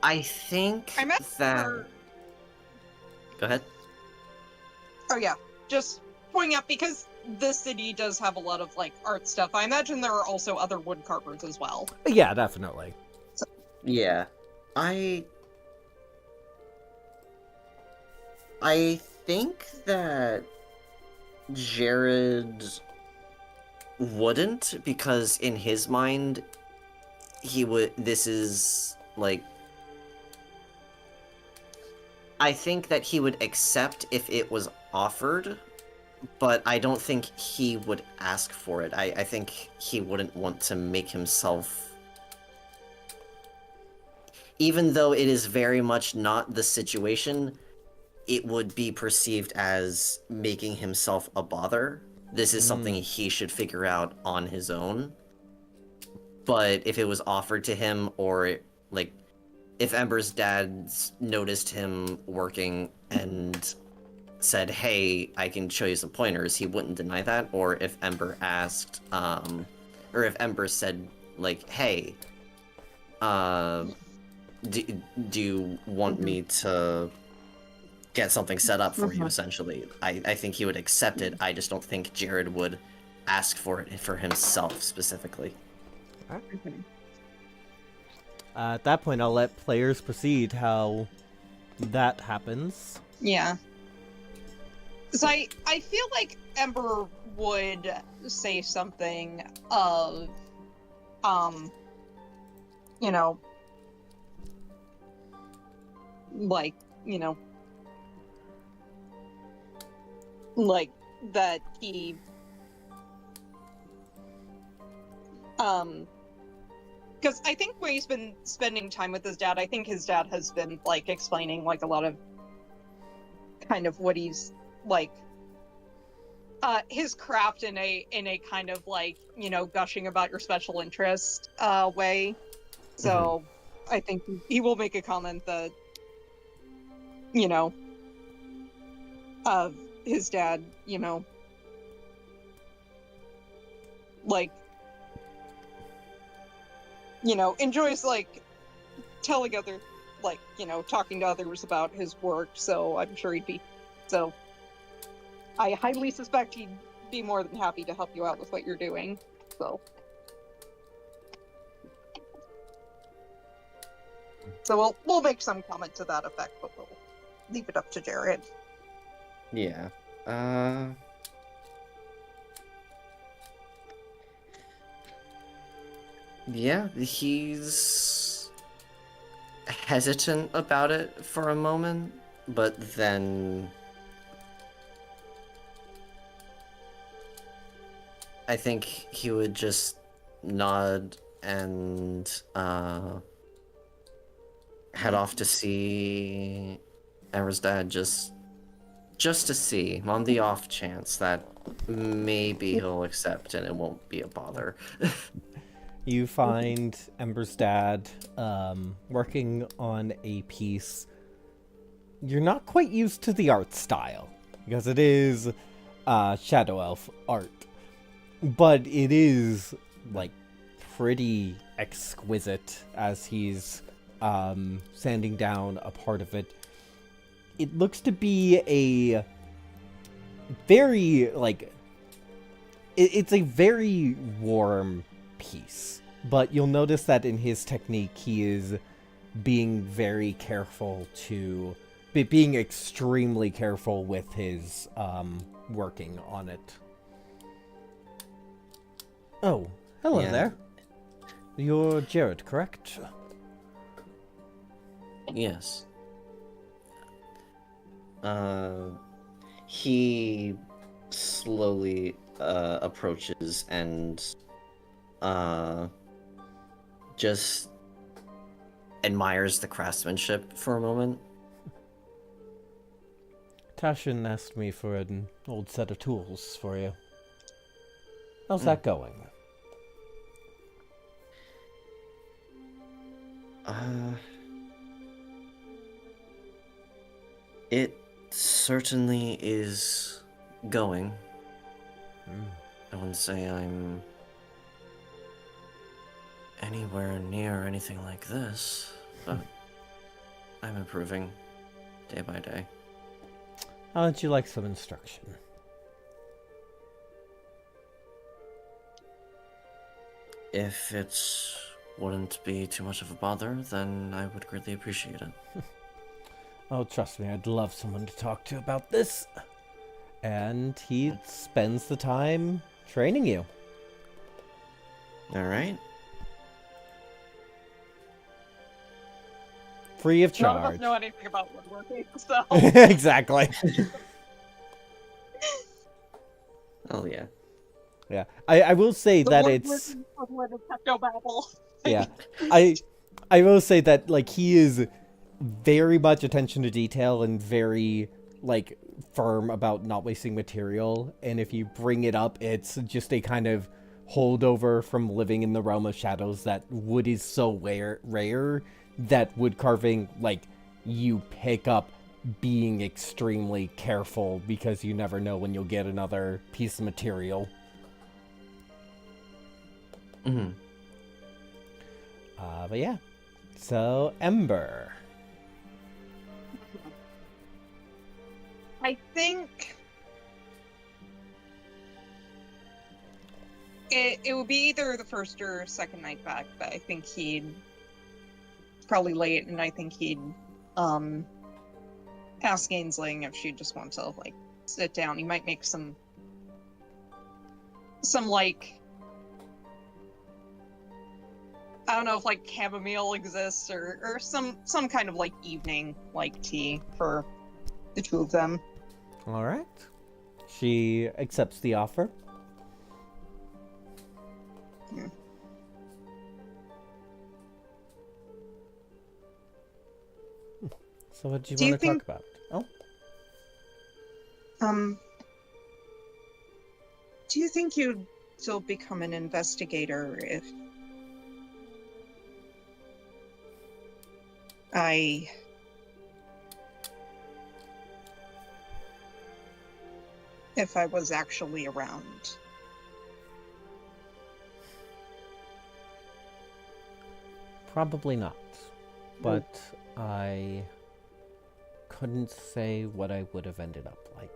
I think I met that. her. Go ahead. Oh yeah, just pointing out because this city does have a lot of like art stuff. I imagine there are also other wood carvers as well. Yeah, definitely. Yeah. I think that Jared wouldn't, because in his mind, this is like, I think that he would accept if it was offered, but I don't think he would ask for it. I think he wouldn't want to make himself, even though it is very much not the situation, it would be perceived as making himself a bother. This is something he should figure out on his own. But if it was offered to him, or like if Ember's dad noticed him working and said, "Hey, I can show you some pointers," he wouldn't deny that. Or if Ember asked, or if Ember said, like, "Hey, do you want me to get something set up for you?" Essentially, I think he would accept it. I just don't think Jared would ask for it for himself specifically. At that point, I'll let players proceed how that happens. Yeah. So I feel like Ember would say something of, you know, like, you know, like that he, because I think when he's been spending time with his dad, I think his dad has been like explaining like a lot of kind of what he's like, his craft in a kind of like, you know, gushing about your special interest way. So I think he will make a comment that, you know, his dad, you know, like, you know, enjoys like telling other, like, you know, talking to others about his work. So I'm sure he'd be, so I highly suspect he'd be more than happy to help you out with what you're doing. So we'll make some comment to that effect, but we'll leave it up to Jared. Yeah. Yeah, he's hesitant about it for a moment, but then I think he would just nod and head off to see Erisdad just to see, on the off chance that maybe he'll accept and it won't be a bother. You find Ember's dad working on a piece. You're not quite used to the art style, because it is Shadow Elf art. But it is, like, pretty exquisite as he's sanding down a part of it. It looks to be a very, like... It's a very warm piece. But you'll notice that in his technique, he is being very careful to... being extremely careful with his working on it. Oh, hello Yeah. there. You're Jared, correct? Yes. He slowly approaches and just admires the craftsmanship for a moment. Tashin asked me for an old set of tools for you. How's that going? It certainly is going. I wouldn't say I'm anywhere near anything like this, but I'm improving day by day. How would you like some instruction? If it wouldn't be too much of a bother, then I would greatly appreciate it. Oh, trust me, I'd love someone to talk to about this. And he spends the time training you. Alright? Free of None of charge. us know anything about woodworking, so. Exactly. Oh, yeah. Yeah. I will say The that woodworking it's... equivalent of technobabble. Yeah. I will say that, like, he is very much attention to detail and very, like, firm about not wasting material. And if you bring it up, it's just a kind of holdover from living in the realm of shadows that wood is so rare that wood carving, like, you pick up being extremely careful because you never know when you'll get another piece of material. Mm-hmm. But yeah. So, Ember. I think it would be either the first or second night back, but I think he'd probably late, and I think he'd ask Ainsling if she just wants to like sit down. He might make some like, I don't know if like chamomile exists or some kind of like evening like tea for the two of them. All right. She accepts the offer. Yeah. So what do Do you you want to think- talk about? Oh, Do you think you'd still become an investigator if I was actually around? probably not. But I couldn't say what I would have ended up like.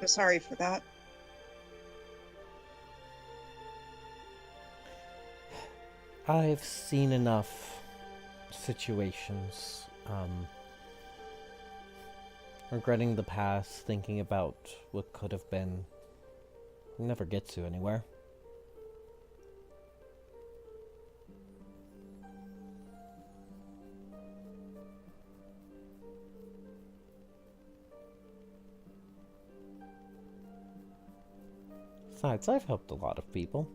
I'm sorry for that. I've seen enough situations, regretting the past, thinking about what could have been, never gets you anywhere. Besides, I've helped a lot of people.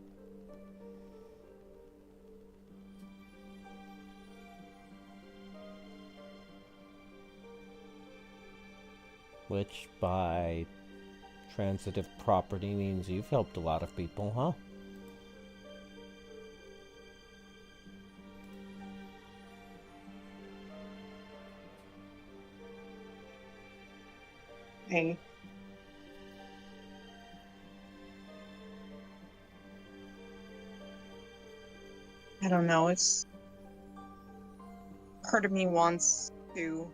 Which, by transitive property, means you've helped a lot of people, huh? Hey. I don't know, it's... Part of me wants to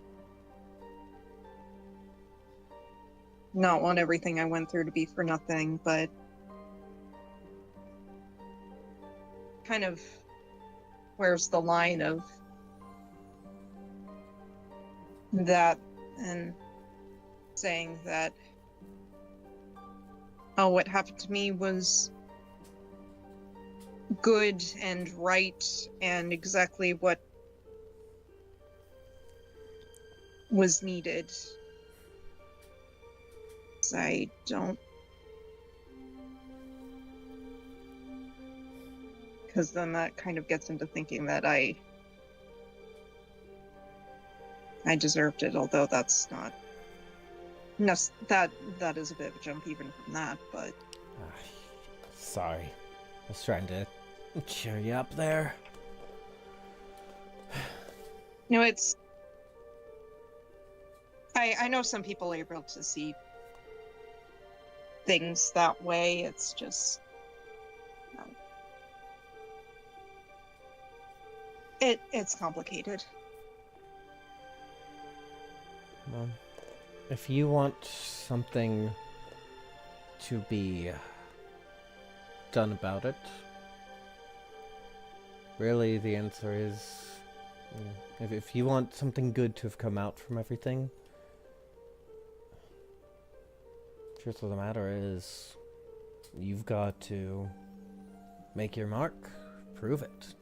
not want everything I went through to be for nothing, but kind of where's the line of that and saying that, oh, what happened to me was good and right and exactly what was needed. I don't... Because then that kind of gets into thinking that I deserved it, although that's not... No, that is a bit of a jump even from that, but... Sorry. I was trying to cheer you up there. No, it's... I know some people are able to see things that way, it's just... It's complicated. Well, if you want something to be done about it, really the answer is, if you want something good to have come out from everything, truth of the matter is, you've got to make your mark, prove it.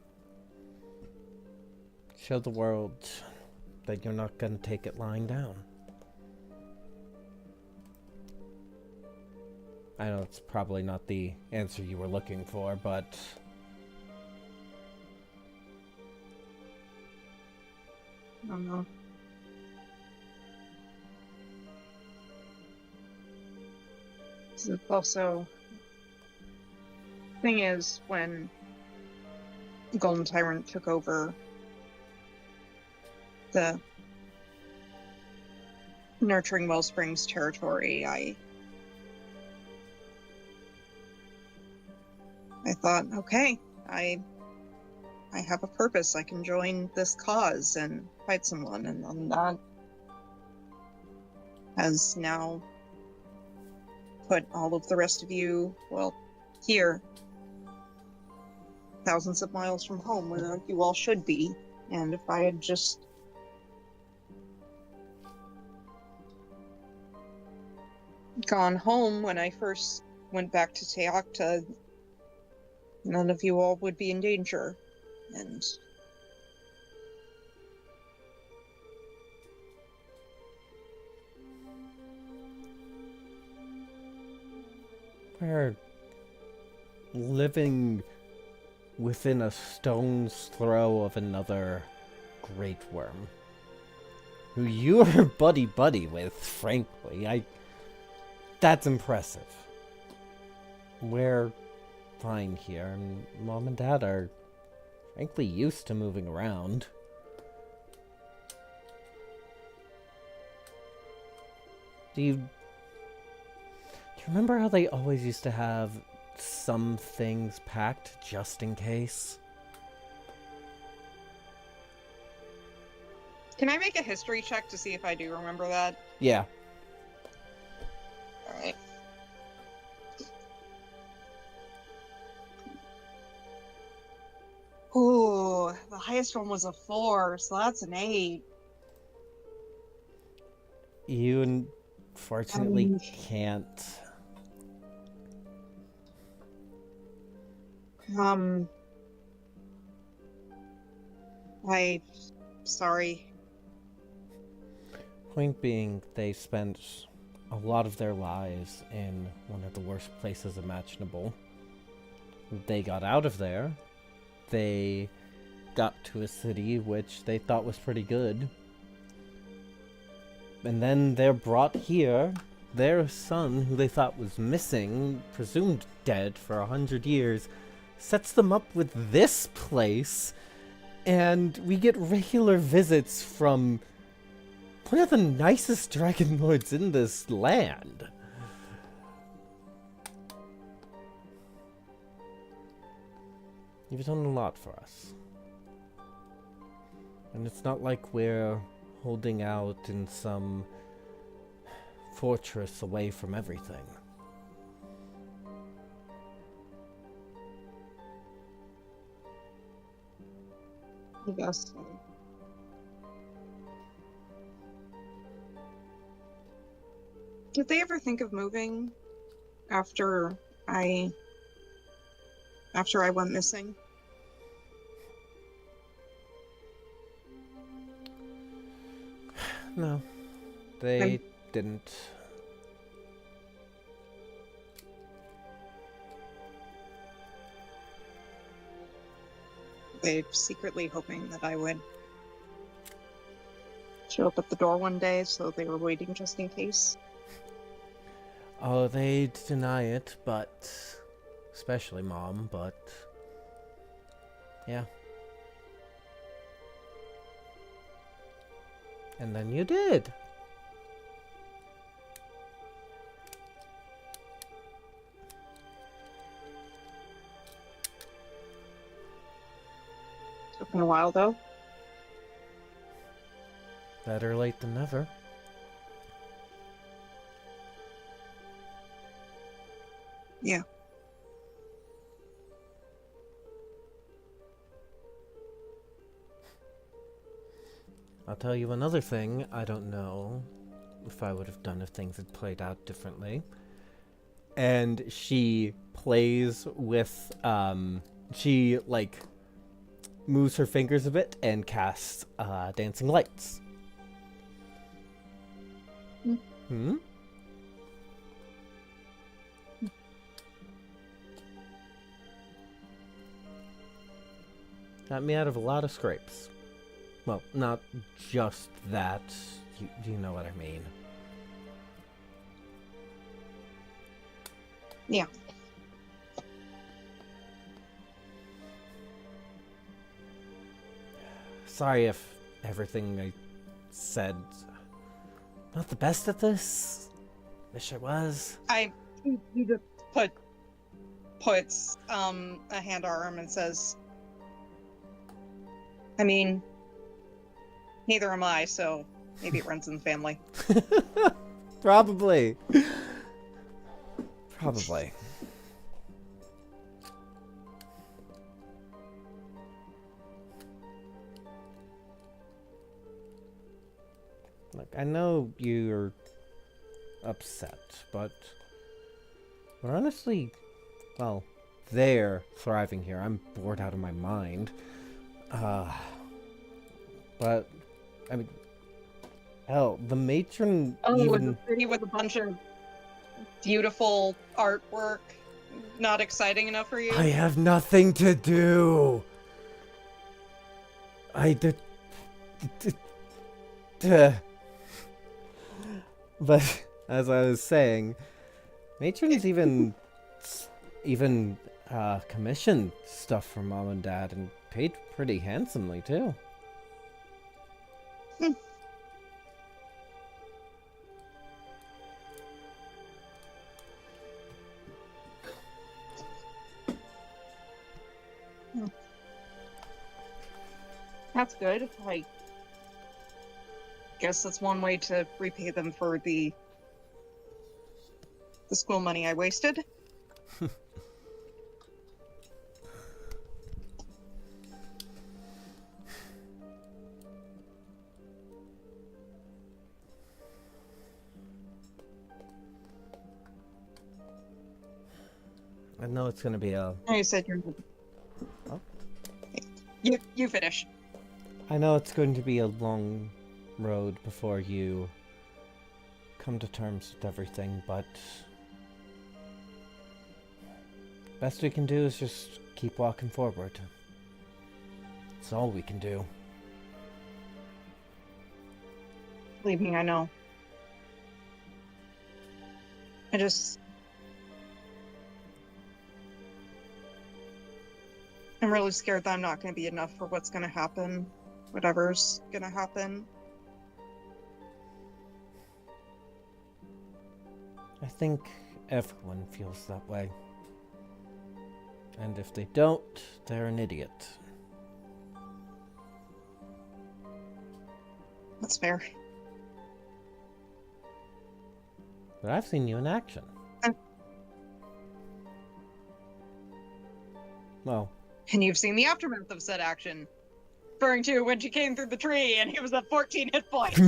Show the world that you're not going to take it lying down. I know it's probably not the answer you were looking for, but... I don't know. It's also... Thing is, when Golden Tyrant took over the Nurturing Wellsprings territory, I thought, okay, I have a purpose. I can join this cause and fight someone, and then that has now put all of the rest of you, well, here, thousands of miles from home, where you all should be. And if I had just gone home when I first went back to Teocta, none of you all would be in danger. And we're living within a stone's throw of another great worm, who you're buddy-buddy with, frankly. That's impressive. We're fine here, and Mom and Dad are, frankly, used to moving around. Do you remember how they always used to have some things packed just in case? can I make a history check to see if I do remember that? Yeah. Alright. Ooh, the highest one was a 4, so that's an 8. You unfortunately can't. Sorry. Point being, they spent a lot of their lives in one of the worst places imaginable. They got out of there. They got to a city which they thought was pretty good. And then they're brought here. Their son, who they thought was missing, presumed dead for 100 years, sets them up with this place, and we get regular visits from one of the nicest dragon lords in this land. You've done a lot for us. And it's not like we're holding out in some fortress away from everything. I guess. Did they ever think of moving after I went missing? No, they didn't. They secretly hoping that I would show up at the door one day, so they were waiting just in case. Oh, they deny it, but especially Mom, but yeah. And then you did. Took me a while though. Better late than never. Yeah. I'll tell you another thing I don't know if I would have done if things had played out differently. And she plays with, she, like, moves her fingers a bit and casts, dancing lights. Hmm? Got me out of a lot of scrapes. Well, not just that. You know what I mean. Yeah. Sorry if everything I said... Not the best at this. Wish I was. He just puts a hand on her arm and says, I mean, neither am I, so maybe it runs in the family. Probably. Probably. Look, I know you're upset, but we're honestly, well, they're thriving here. I'm bored out of my mind. But, I mean, hell, the matron even... a city with a bunch of beautiful artwork not exciting enough for you? I have nothing to do. But as I was saying, matrons even commissioned stuff for Mom and Dad and paid pretty handsomely too. That's good. I guess that's one way to repay them for the school money I wasted. I know it's gonna be a... You said you're... Oh. You finish. I know it's going to be a long road before you come to terms with everything, but best we can do is just keep walking forward. It's all we can do. Believe me, I know. I'm really scared that I'm not going to be enough for what's going to happen. Whatever's going to happen. I think everyone feels that way. And if they don't, they're an idiot. That's fair. But I've seen you in action. Well. And you've seen the aftermath of said action. Referring to when she came through the tree and he was at 14 hit points.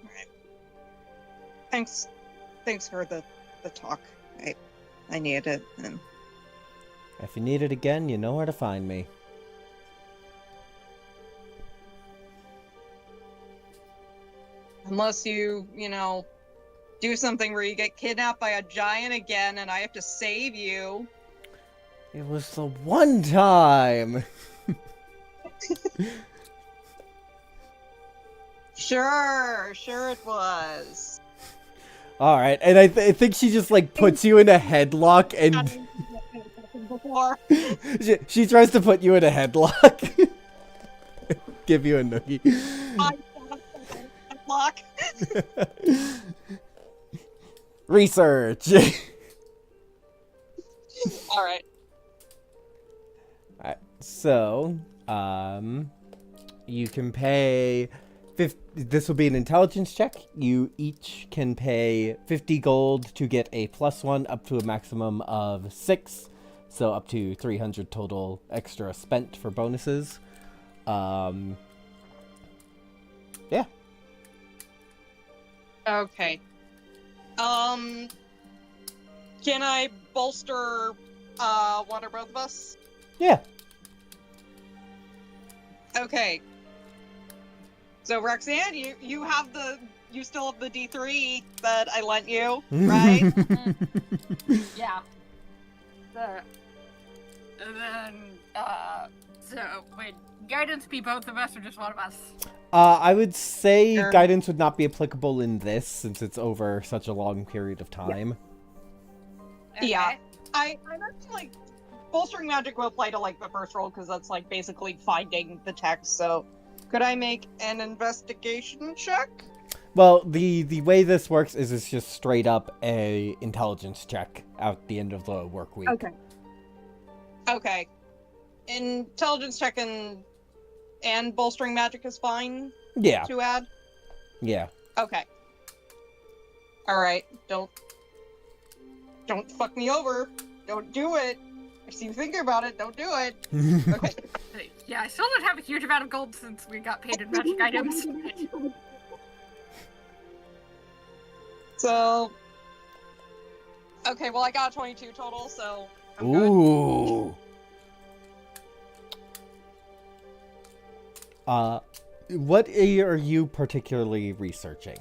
Alright. Thanks for the talk. I needed it. And If you need it again, you know where to find me. unless you do something where you get kidnapped by a giant again and I have to save you. It was the one time! Sure it was. Alright, and I think she just, like, puts you in a headlock and... Before. she tries to put you in a headlock. Give you a noogie. Headlock. Research! Alright. Alright, so, you can pay... This will be an intelligence check. You each can pay 50 gold to get a +1 up to a maximum of 6. So up to 300 total extra spent for bonuses. Yeah. Okay. Can I bolster one or both of us? Yeah. Okay. So Roxanne, you still have the D3 that I lent you, right? Yeah. And then, so would guidance be both of us or just one of us? I would say Sure. guidance would not be applicable in this since it's over such a long period of time. Yeah. Okay. I imagine like bolstering magic will apply to like the first roll because that's like basically finding the text. So could I make an investigation check? Well, the way this works is it's just straight up a intelligence check at the end of the work week. Okay. Intelligence check and bolstering magic is fine Yeah. to add? Yeah. Okay. Alright, don't fuck me over. Don't do it. I see you thinking about it, don't do it. Okay. Yeah, I still don't have a huge amount of gold since we got paid in magic items. So okay, well I got 22 total, so I'm good. Ooh. What are you particularly researching?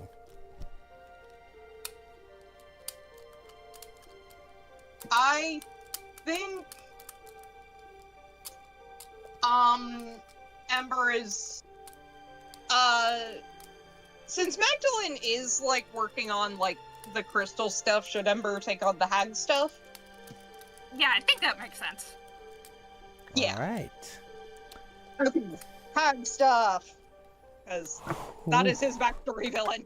I think Ember is since Magdalene is like working on like the crystal stuff, should Ember take on the hag stuff? Yeah, I think that makes sense. Yeah. Alright. Hag stuff. Because that is his backstory villain.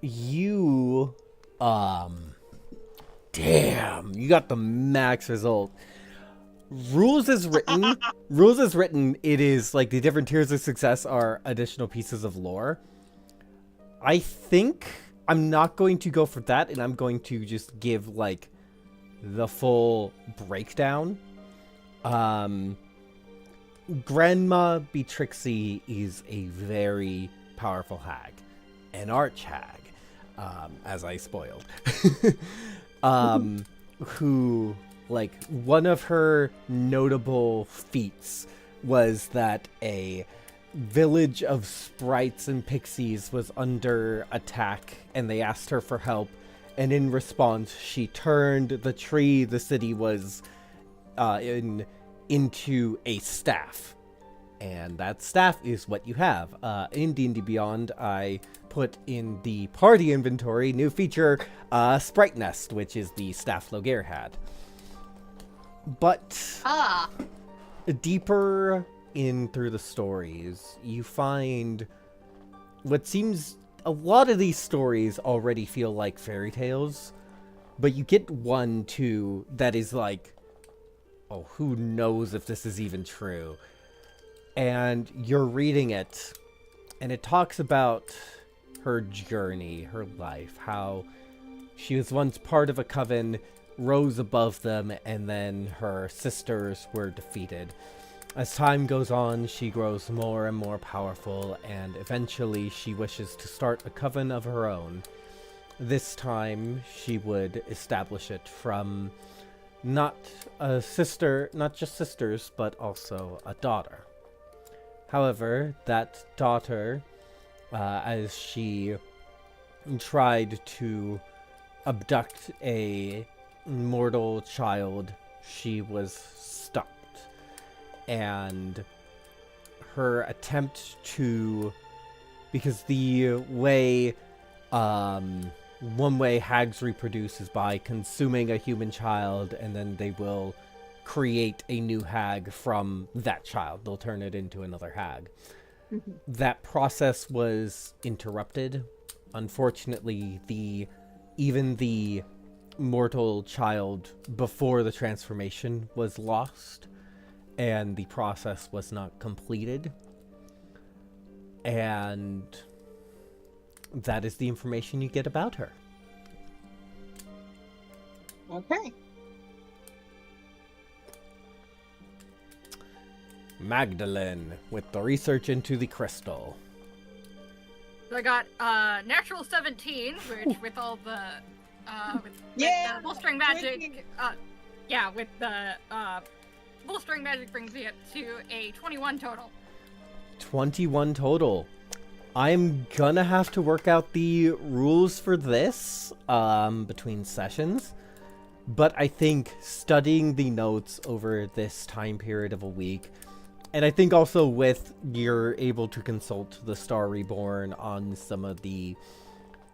You, damn, you got the max result. Rules is written, it is, like, the different tiers of success are additional pieces of lore. I think I'm not going to go for that, and I'm going to just give, like, the full breakdown. Grandma Beatrixie is a very powerful hag. An arch hag, as I spoiled. who, like, one of her notable feats was that a village of sprites and pixies was under attack, and they asked her for help. And in response, she turned the tree the city was into a staff. And that staff is what you have. In D&D Beyond, I put in the party inventory new feature, Sprite Nest, which is the staff Loghaire had. But deeper in through the stories, you find what seems a lot of these stories already feel like fairy tales, but you get one too that is like, oh, who knows if this is even true. And you're reading it, and it talks about her journey, her life, how she was once part of a coven, rose above them, and then her sisters were defeated. As time goes on, she grows more and more powerful, and eventually she wishes to start a coven of her own. This time, she would establish it from not a sister, not just sisters, but also a daughter. However, that daughter, as she tried to abduct a mortal child, she was stopped. And her attempt to, because the way, one way hags reproduce is by consuming a human child, and then they will create a new hag from that child. They'll turn it into another hag. That process was interrupted. Unfortunately, even the mortal child before the transformation was lost, and the process was not completed. And that is the information you get about her. Okay. Magdalene, with the research into the crystal. So I got natural 17, which with all the with the bolstering magic, with the bolstering magic brings me up to a 21 total. 21 total. I'm gonna have to work out the rules for this between sessions, but I think studying the notes over this time period of a week, and I think also with you're able to consult the Star Reborn on some of the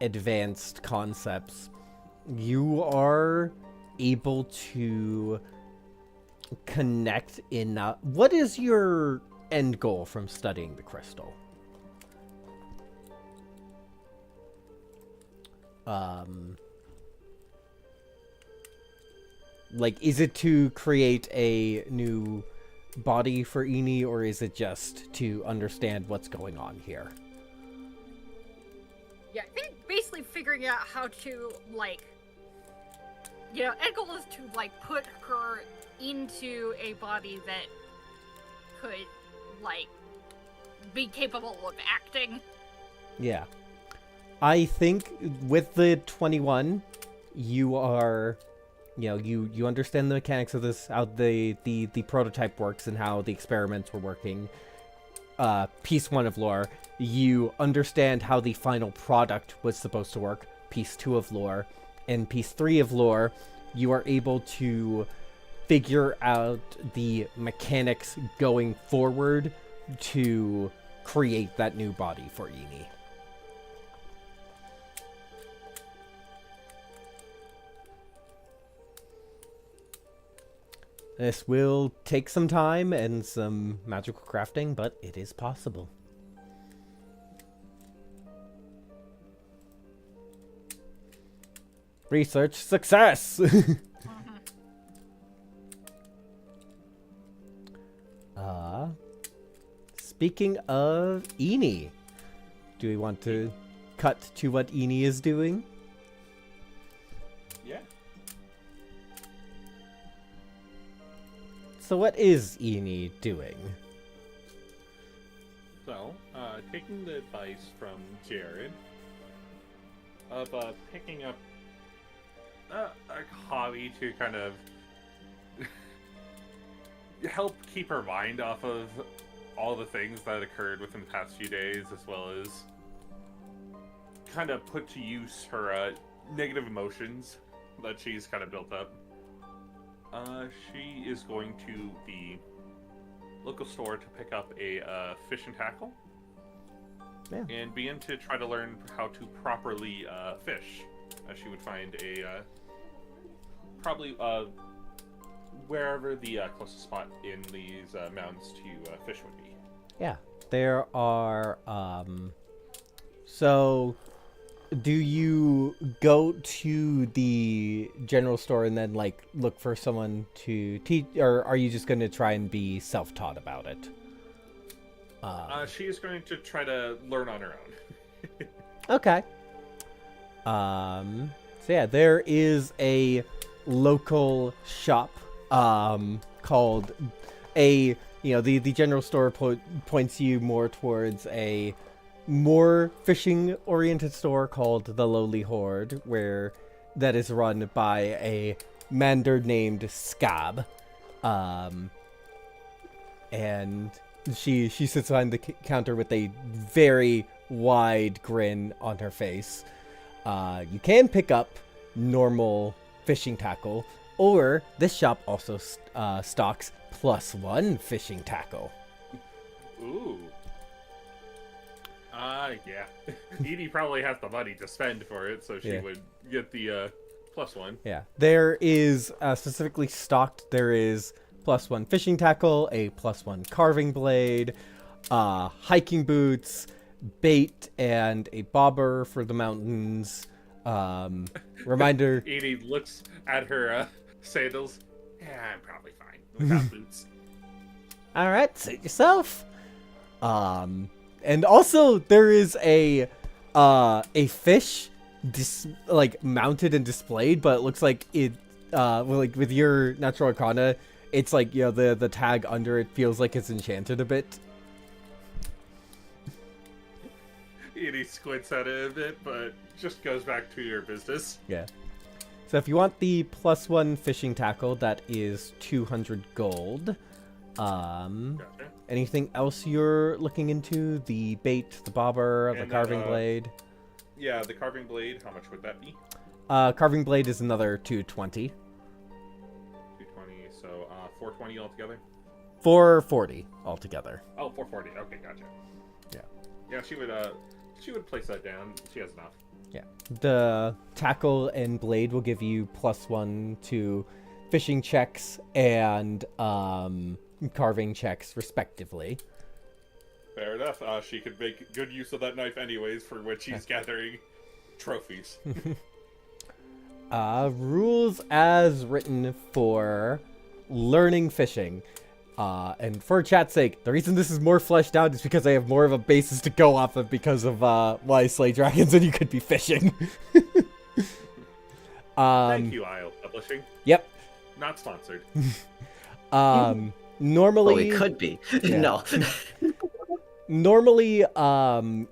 advanced concepts, you are able to connect in. What is your end goal from studying the crystal? Like, is it to create a new body for Eni, or is it just to understand what's going on here? Yeah, I think basically figuring out how to, like, end goal is to, like, put her into a body that could, like, be capable of acting. Yeah. I think with the 21, you are, you understand the mechanics of this, how the prototype works and how the experiments were working. Piece 1 of lore, you understand how the final product was supposed to work. Piece 2 of lore. And piece 3 of lore, you are able to figure out the mechanics going forward to create that new body for Eni. This will take some time and some magical crafting, but it is possible. Research success! Speaking of Eni, do we want to cut to what Eni is doing? Yeah. So what is Eni doing? So, taking the advice from Jared of picking up a hobby to kind of help keep her mind off of all the things that occurred within the past few days, as well as kind of put to use her negative emotions that she's kind of built up. She is going to the local store to pick up a fish and tackle. Yeah. And begin to try to learn how to properly fish. She would find a probably wherever the closest spot in these mountains to fish would be. Yeah, there are. So, do you go to the general store and then like look for someone to teach, or are you just going to try and be self-taught about it? She is going to try to learn on her own. Okay. So yeah, there is a local shop called the general store points you more towards a more fishing oriented store called the Lowly Horde, where that is run by a Mander named Scab. And she sits behind the counter with a very wide grin on her face. You can pick up normal fishing tackle, or this shop also stocks +1 fishing tackle. Ooh. Yeah. Edie probably has the money to spend for it, so she would get the +1. Yeah. There is specifically stocked, there is +1 fishing tackle, a +1 carving blade, hiking boots, bait, and a bobber for the mountains. Reminder. Edie looks at her sandals. Yeah, I'm probably fine without boots. All right, suit yourself. And also there is a fish mounted and displayed, but it looks like it with your natural arcana, it's like, the tag under it feels like it's enchanted a bit. Edie squints at it a bit, but just goes back to your business. Yeah. So if you want the +1 fishing tackle, that is 200 gold. Gotcha. Anything else you're looking into? The bait, the bobber, the And, carving blade? Yeah, the carving blade, how much would that be? Carving blade is another 220. 220, so 420 altogether? 440 altogether. Oh, 440. Okay, gotcha. Yeah. Yeah, she would place that down. She has enough. Yeah. The tackle and blade will give you +1 to fishing checks and carving checks, respectively. Fair enough. She could make good use of that knife anyways, for which she's gathering trophies. Rules as written for learning fishing. And for chat's sake, the reason this is more fleshed out is because I have more of a basis to go off of because of why I slay dragons and you could be fishing. Thank you, Isle Publishing. Yep. Not sponsored. Normally... Well, it could be. Yeah. No. Normally,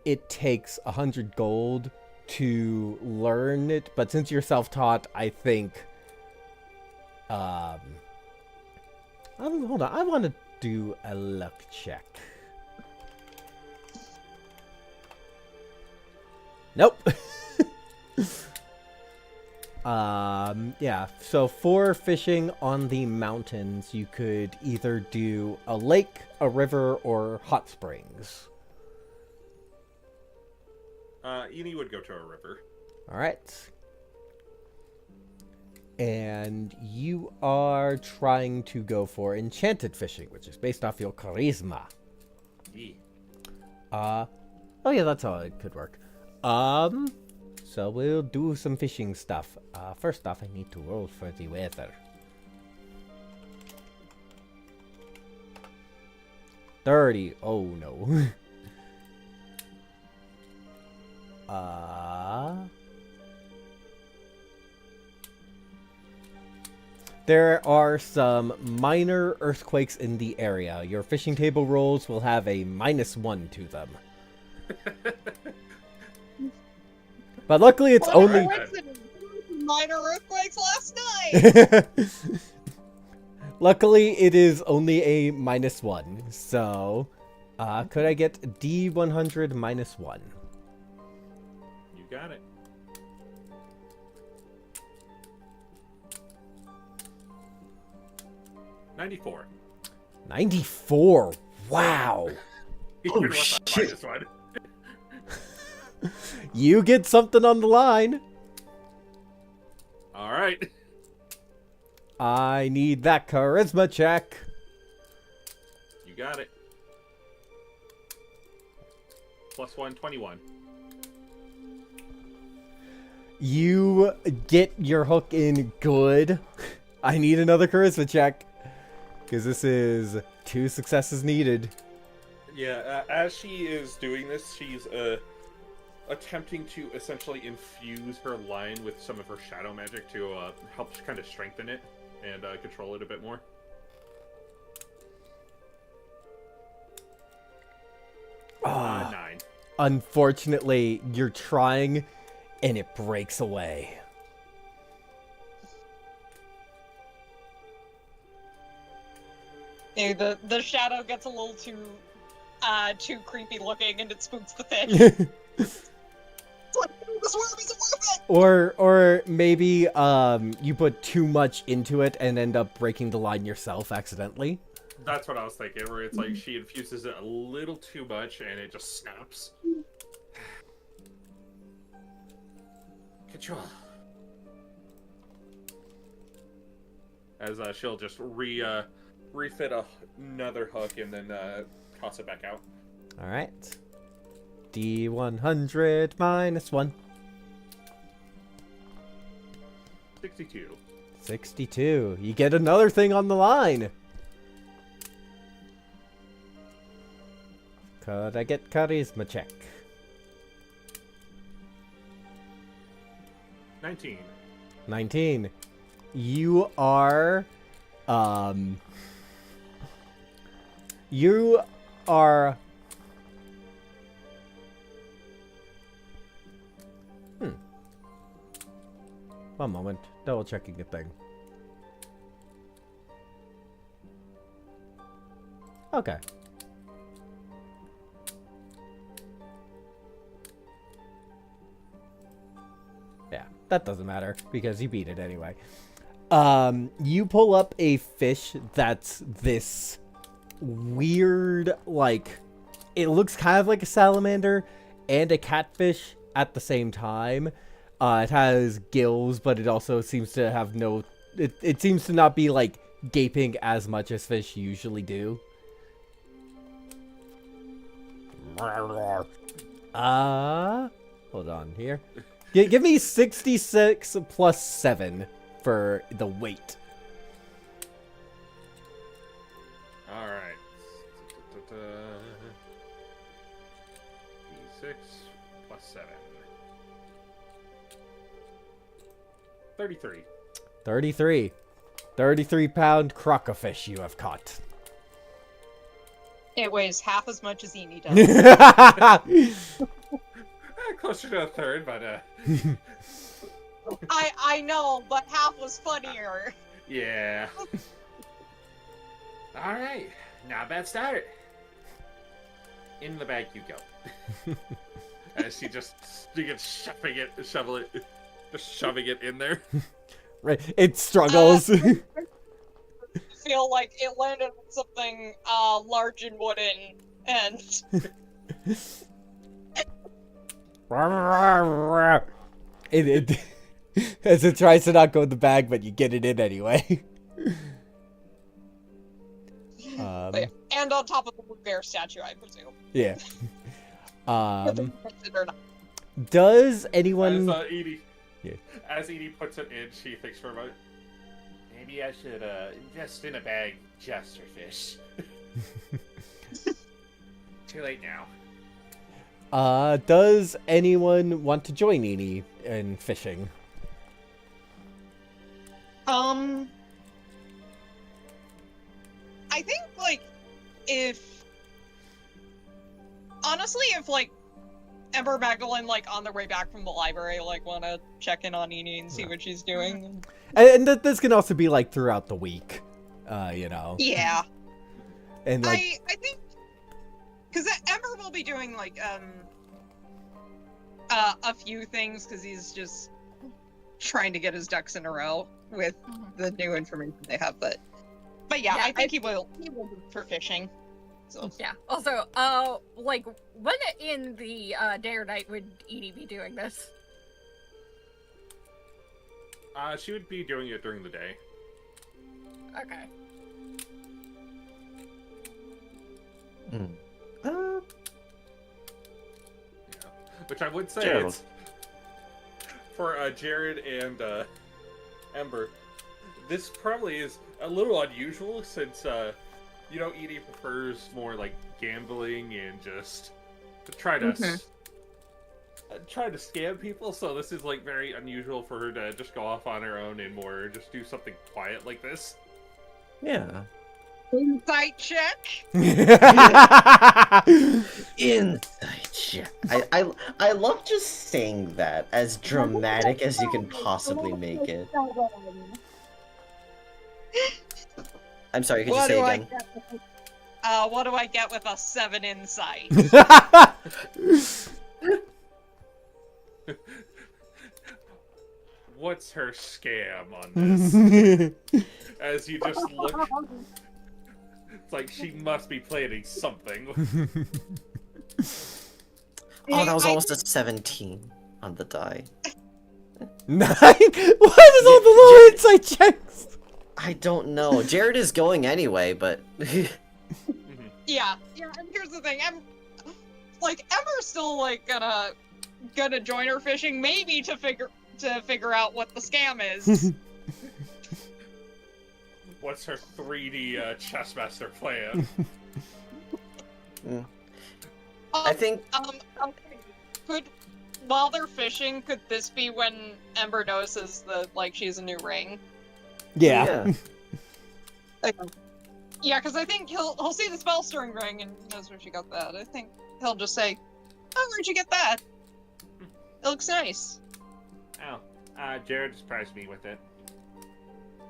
it takes 100 gold to learn it, but since you're self-taught, I think... hold on, I want to do a luck check. Nope. Yeah, so for fishing on the mountains, you could either do a lake, a river, or hot springs. Edie would go to a river. Alright. And you are trying to go for enchanted fishing, which is based off your charisma. Yee. Oh yeah, that's how it could work. So we'll do some fishing stuff. First off, I need to roll for the weather. 30. Oh no. There are some minor earthquakes in the area. Your fishing table rolls will have a -1 to them. But luckily it's What a only... coincidence. minor earthquakes last night. Luckily, it is only a -1. So, could I get D100 -1? You got it. $94. 94. Wow. Oh, Even with shit. a -1. You get something on the line. All right. I need that charisma check. You got it. +1, 21. You get your hook in good. I need another charisma check. Because this is 2 successes needed. Yeah, as she is doing this, she's attempting to essentially infuse her line with some of her shadow magic to help kind of strengthen it and control it a bit more. Ah. 9. Unfortunately, you're trying and it breaks away. Dude, the shadow gets a little too creepy looking, and it spooks the fish. It's like, this worm isn't worth it. Or maybe you put too much into it and end up breaking the line yourself accidentally. That's what I was thinking, where it's like she infuses it a little too much and it just snaps. Control. As she'll just refit another hook and then toss it back out. All right. D100 -1. 62. 62. You get another thing on the line. Could I get charisma check? 19. 19. You are you are one moment, double checking a thing. Okay. Yeah, that doesn't matter because you beat it anyway. You pull up a fish that's this weird, like, it looks kind of like a salamander and a catfish at the same time. It has gills, but it also seems to have no, it seems to not be, like, gaping as much as fish usually do. Hold on here. Give me 66 plus 7 for the weight. All right. D6 plus 7. 33. 33. 33-pound crocofish you have caught. It weighs half as much as Eni does. Closer to a third, but I know, but half was funnier. yeah. All right, not a bad start. In the bag you go. As she just begins shoving it in there. Right, it struggles. I feel like it landed on something large and wooden, and it as it tries to not go in the bag, but you get it in anyway. and on top of the blue bear statue, I presume. Yeah. Or not. Does anyone? As Edie, Yeah. as Edie puts it in, she thinks for a moment. Maybe I should invest in a bag just for fish. Too late now. Does anyone want to join Eni in fishing? I think, like, if... Honestly, if, like, Ember Magdalene, like, on their way back from the library, like, want to check in on Eni and see Yeah. what she's doing. And this can also be like throughout the week, you know. Yeah. And like, I think, because Ember will be doing, like, a few things, because he's just trying to get his ducks in a row with the new information they have, but yeah, I think he will do for fishing. So. Yeah. Also, like, when in the day or night would Edie be doing this? She would be doing it during the day. Okay. Yeah. Which I would say Jared. it's for Jared and Ember. This probably is a little unusual since you know, Edie prefers more like gambling and just to try to try to scam people. So this is like very unusual for her to just go off on her own and more just do something quiet like this. Yeah. Insight check. Insight check. I love just saying that as dramatic as you can possibly make it. I'm sorry, could you What say do I again? get with, what do I get with a 7 insight? What's her scam on this? As you just look, it's like she must be planning something. Oh, that was almost a 17 on the die. 9? What is all the low insight checks? I don't know. Jared is going anyway, but Yeah, and here's the thing, Ember's still, like, gonna join her fishing, maybe to figure out what the scam is. What's her 3D chess master plan? I think Okay. While they're fishing, could this be when Ember notices that, like, she has a new ring? Yeah. Yeah, because I think he'll see the spell stirring ring and he knows where she got that. I think he'll just say, "Oh, where'd you get that? It looks nice." Oh, Jared surprised me with it.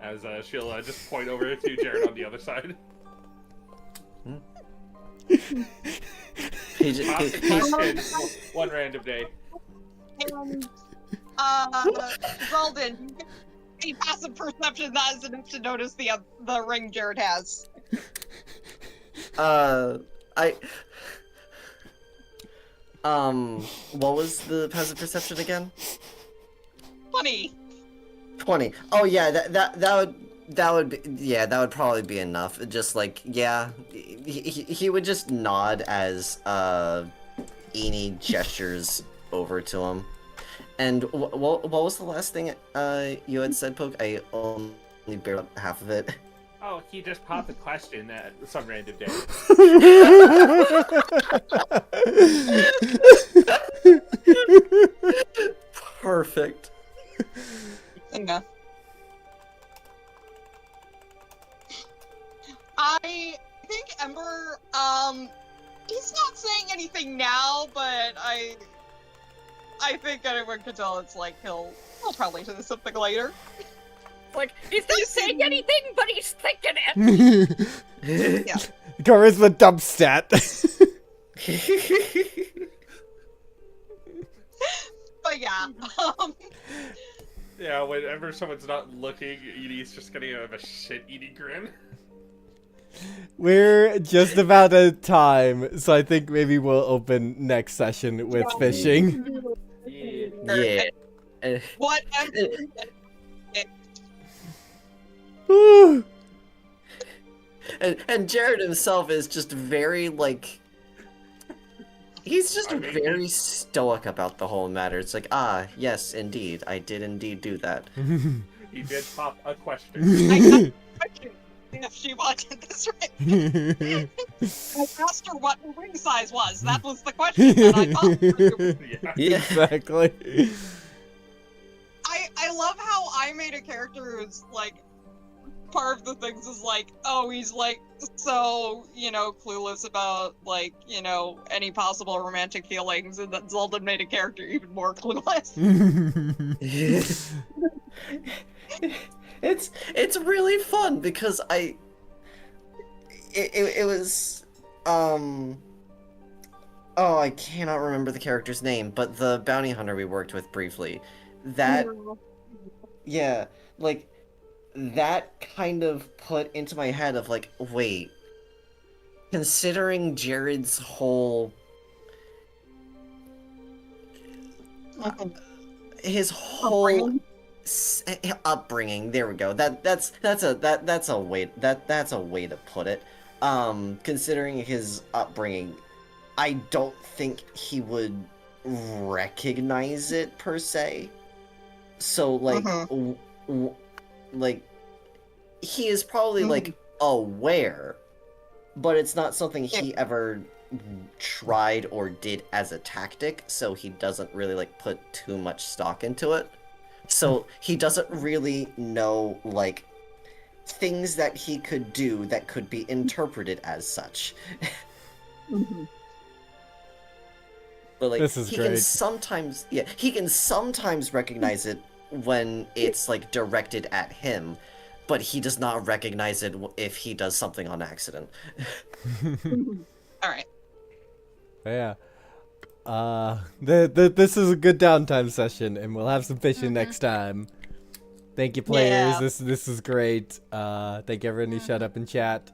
As she'll just point over to Jared on the other side. he just, Pop the question one random day. And, Zeldin, you get a passive perception that is enough to notice the ring Jared has. What was the passive perception again? 20. 20. Oh yeah, that would probably be enough. Just like, yeah, he would just nod as Eni gestures over to him. And what was the last thing you had said, Poke? I only barely half of it. Oh, he just popped the question at some random day. Perfect. Yeah. I think Ember, he's not saying anything now, but I think anyone could tell it's like he'll probably do something later. Like, he's not saying anything, but he's thinking it! Yeah. Charisma dump stat. But yeah, Yeah, whenever someone's not looking, Edie's just gonna have a shit-eating grin. We're just about out of time, so I think maybe we'll open next session with fishing. Yeah. Yeah. what Ember And Jared himself is just very, like... He's just very stoic about the whole matter. It's like, yes, indeed. I did indeed do that. He did pop a question. I asked her if she wanted this ring. I asked her what her ring size was. That was the question that I thought for you. Yeah. Yeah. Exactly. I love how I made a character who's like part of the things is like, oh, he's like so, clueless about like, any possible romantic feelings, and that Zelda made a character even more clueless. It's really fun because it was oh, I cannot remember the character's name, but the bounty hunter we worked with briefly. That yeah, like that kind of put into my head of like, wait, considering Jared's whole his whole upbringing, there we go. That's a way to put it. Considering his upbringing, I don't think he would recognize it per se. So like, like he is probably like aware, but it's not something he ever tried or did as a tactic, so he doesn't really like put too much stock into it. So he doesn't really know like things that he could do that could be interpreted as such. But like This is he great. can sometimes he can sometimes recognize it when it's like directed at him, but he does not recognize it if he does something on accident. All right. Yeah. This is a good downtime session, and we'll have some fishing next time. Thank you, players. Yeah. This is great. Thank everyone who shut up and chat.